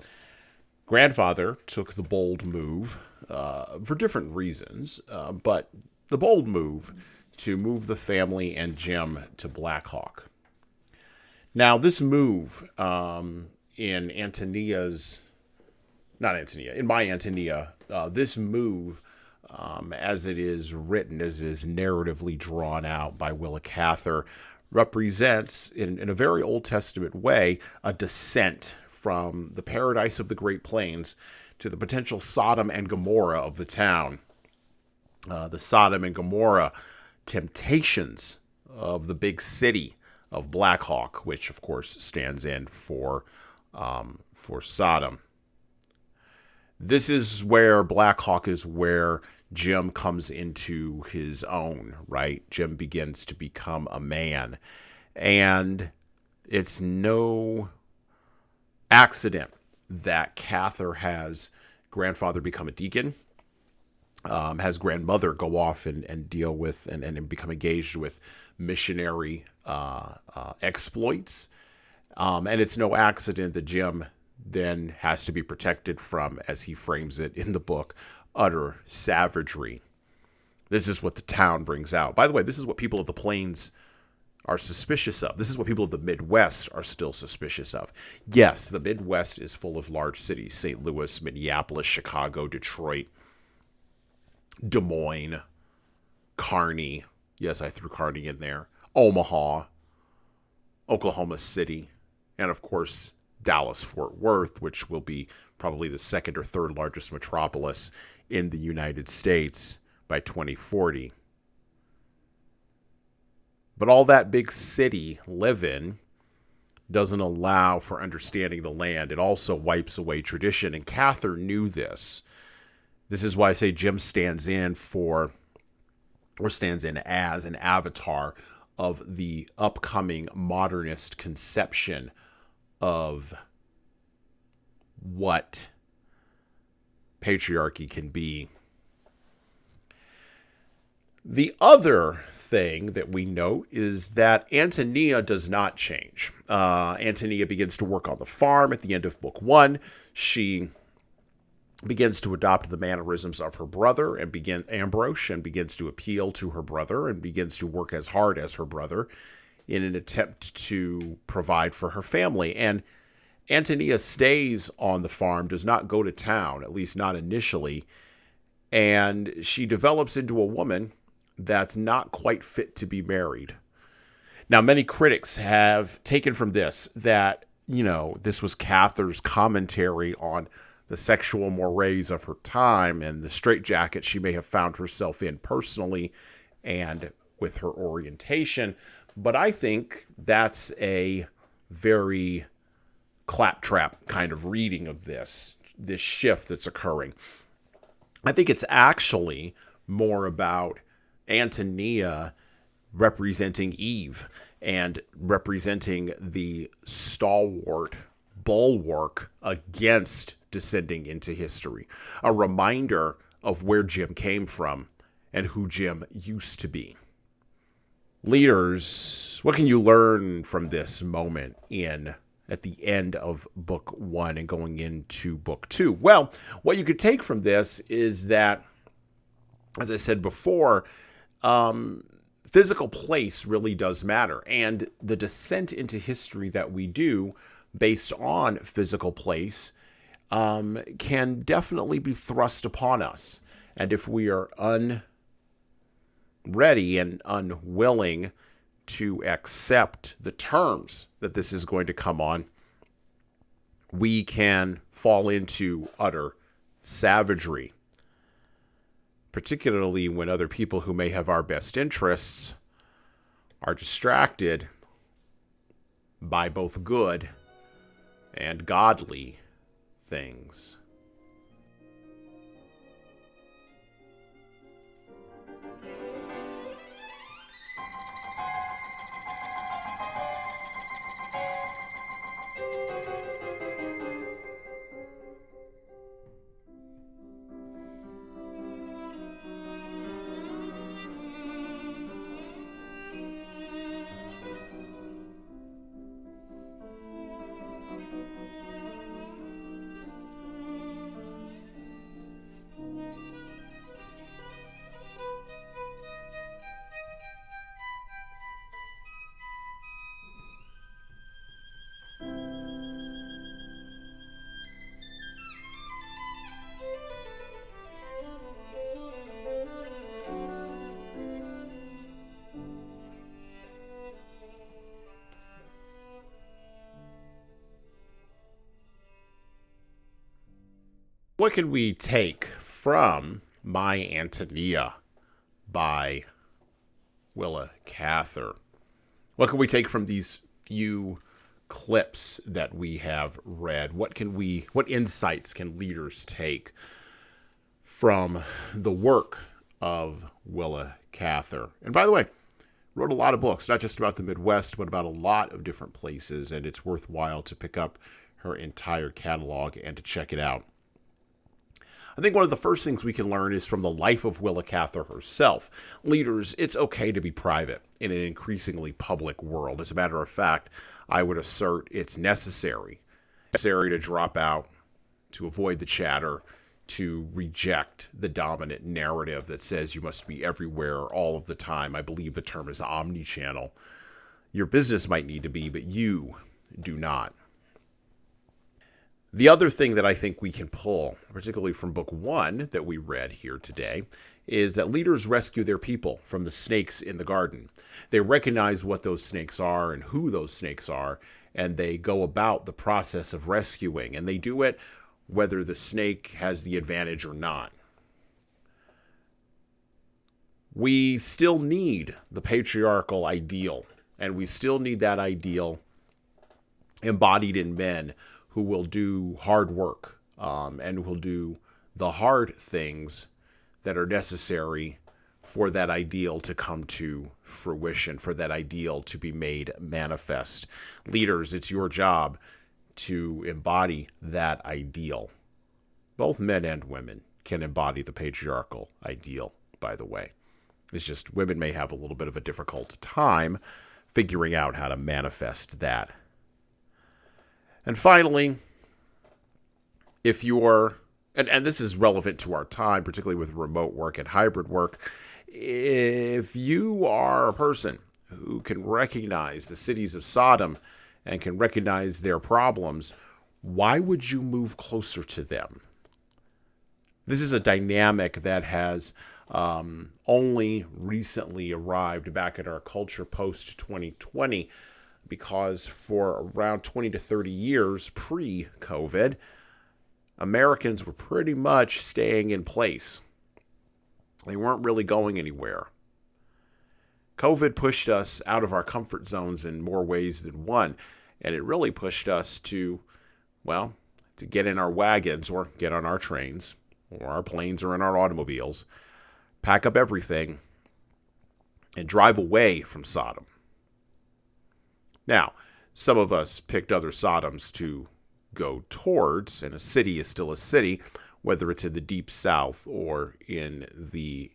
grandfather took the bold move for different reasons, but the bold move to move the family and Jim to Black Hawk. Now, this move in my Antonia, this move, as it is written, as it is narratively drawn out by Willa Cather, represents, in a very Old Testament way, a descent from the paradise of the Great Plains to the potential Sodom and Gomorrah of the town. The Sodom and Gomorrah temptations of the big city of Black Hawk, which of course stands in for Sodom. This is where Black Hawk is where Jim comes into his own, right? Jim begins to become a man. And it's no accident that Cather has grandfather become a deacon, has grandmother go off and deal with and become engaged with missionary exploits. And it's no accident that Jim then has to be protected from, as he frames it in the book, utter savagery. This is what the town brings out. By the way, this is what people of the plains are suspicious of. This is what people of the Midwest are still suspicious of. Yes, the Midwest is full of large cities: St. Louis, Minneapolis, Chicago, Detroit, Des Moines, Kearney. Yes, I threw Kearney in there. Omaha, Oklahoma City, and of course, Dallas-Fort Worth, which will be probably the second or third largest metropolis in the United States by 2040. But all that big city living doesn't allow for understanding the land. It also wipes away tradition, and Cather knew this. This is why I say Jim stands in as an avatar of the upcoming modernist conception of what patriarchy can be. The other thing that we note is that Antonia does not change. Antonia begins to work on the farm at the end of book 1. She begins to adopt the mannerisms of her brother and begins to appeal to her brother and begins to work as hard as her brother in an attempt to provide for her family. And Antonia stays on the farm, does not go to town, at least not initially, and she develops into a woman that's not quite fit to be married. Now, many critics have taken from this that, this was Cather's commentary on the sexual mores of her time and the straitjacket she may have found herself in personally and with her orientation. But I think that's a very claptrap kind of reading of this shift that's occurring. I think it's actually more about Antonia representing Eve and representing the stalwart bulwark against descending into history. A reminder of where Jim came from and who Jim used to be. Leaders, what can you learn from this moment at the end of book 1 and going into book 2? Well, what you could take from this is that, as I said before, physical place really does matter. And the descent into history that we do based on physical place can definitely be thrust upon us. And if we are unready and unwilling to accept the terms that this is going to come on, we can fall into utter savagery, particularly when other people who may have our best interests are distracted by both good and godly things. What can we take from My Antonia by Willa Cather? What can we take from these few clips that we have read? What insights can leaders take from the work of Willa Cather? And by the way, wrote a lot of books, not just about the Midwest, but about a lot of different places, and it's worthwhile to pick up her entire catalog and to check it out. I think one of the first things we can learn is from the life of Willa Cather herself. Leaders, it's okay to be private in an increasingly public world. As a matter of fact, I would assert it's necessary. Necessary to drop out, to avoid the chatter, to reject the dominant narrative that says you must be everywhere all of the time. I believe the term is omnichannel. Your business might need to be, but you do not. The other thing that I think we can pull, particularly from book 1 that we read here today, is that leaders rescue their people from the snakes in the garden. They recognize what those snakes are and who those snakes are, and they go about the process of rescuing, and they do it whether the snake has the advantage or not. We still need the patriarchal ideal, and we still need that ideal embodied in men who will do hard work and will do the hard things that are necessary for that ideal to come to fruition, for that ideal to be made manifest. Leaders, it's your job to embody that ideal. Both men and women can embody the patriarchal ideal, by the way. It's just women may have a little bit of a difficult time figuring out how to manifest that. And finally, if you're, and this is relevant to our time, particularly with remote work and hybrid work, if you are a person who can recognize the cities of Sodom and can recognize their problems, why would you move closer to them? This is a dynamic that has only recently arrived back at our culture post-2020, because for around 20 to 30 years pre-COVID, Americans were pretty much staying in place. They weren't really going anywhere. COVID pushed us out of our comfort zones in more ways than one, and it really pushed us to get in our wagons or get on our trains or our planes or in our automobiles, pack up everything, and drive away from Sodom. Now, some of us picked other Sodoms to go towards, and a city is still a city, whether it's in the deep south or in the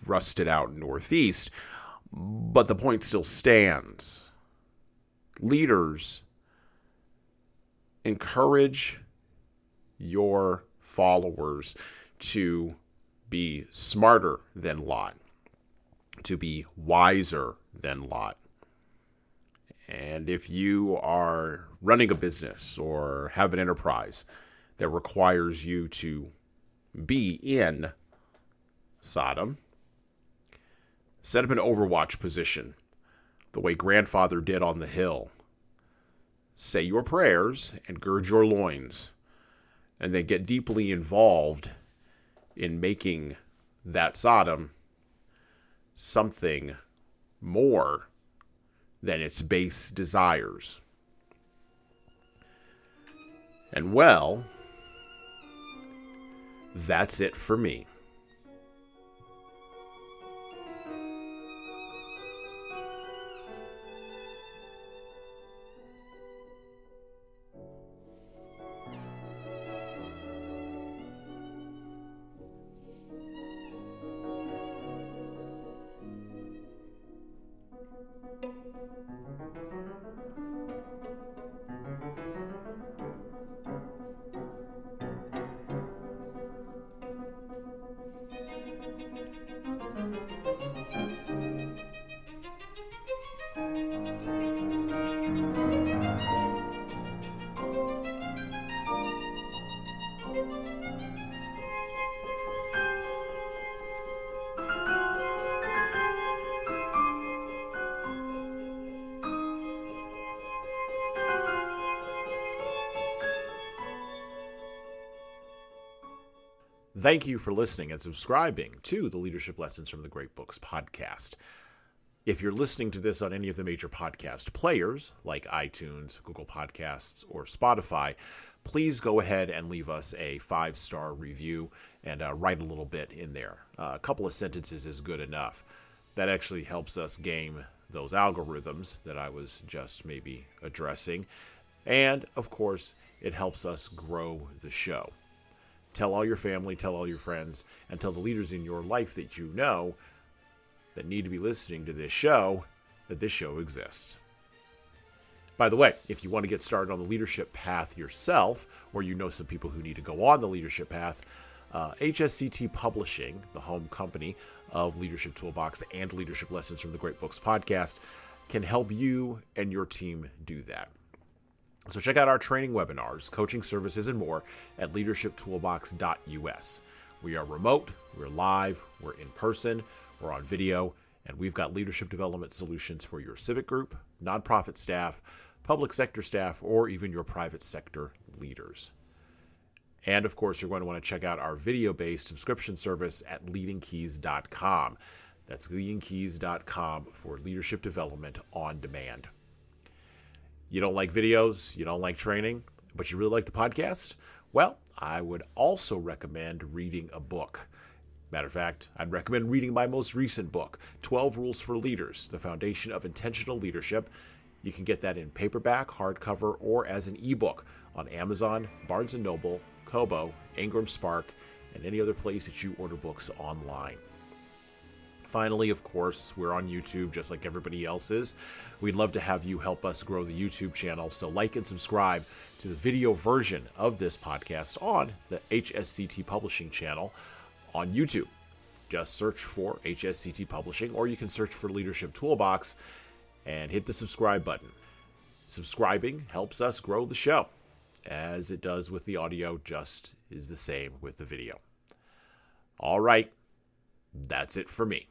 rusted out northeast. But the point still stands. Leaders, encourage your followers to be smarter than Lot, to be wiser than Lot. And if you are running a business or have an enterprise that requires you to be in Sodom, set up an overwatch position the way grandfather did on the hill. Say your prayers and gird your loins, and then get deeply involved in making that Sodom something more than its base desires. And well, that's it for me. Thank you for listening and subscribing to the Leadership Lessons from the Great Books podcast. If you're listening to this on any of the major podcast players, like iTunes, Google Podcasts, or Spotify, please go ahead and leave us a 5-star review and write a little bit in there. A couple of sentences is good enough. That actually helps us game those algorithms that I was just maybe addressing. And, of course, it helps us grow the show. Tell all your family, tell all your friends, and tell the leaders in your life that you know that need to be listening to this show that this show exists. By the way, if you want to get started on the leadership path yourself, or you know some people who need to go on the leadership path, HSCT Publishing, the home company of Leadership Toolbox and Leadership Lessons from the Great Books podcast, can help you and your team do that. So check out our training webinars, coaching services, and more at leadershiptoolbox.us. We are remote, we're live, we're in person, we're on video, and we've got leadership development solutions for your civic group, nonprofit staff, public sector staff, or even your private sector leaders. And of course, you're going to want to check out our video-based subscription service at leadingkeys.com. That's leadingkeys.com for leadership development on demand. You don't like videos, you don't like training, but you really like the podcast? Well, I would also recommend reading a book. Matter of fact, I'd recommend reading my most recent book, 12 Rules for Leaders, The Foundation of Intentional Leadership. You can get that in paperback, hardcover, or as an ebook on Amazon, Barnes & Noble, Kobo, Ingram Spark, and any other place that you order books online. Finally, of course, we're on YouTube just like everybody else is. We'd love to have you help us grow the YouTube channel, so like and subscribe to the video version of this podcast on the HSCT Publishing channel on YouTube. Just search for HSCT Publishing, or you can search for Leadership Toolbox and hit the subscribe button. Subscribing helps us grow the show, as it does with the audio, just is the same with the video. All right, that's it for me.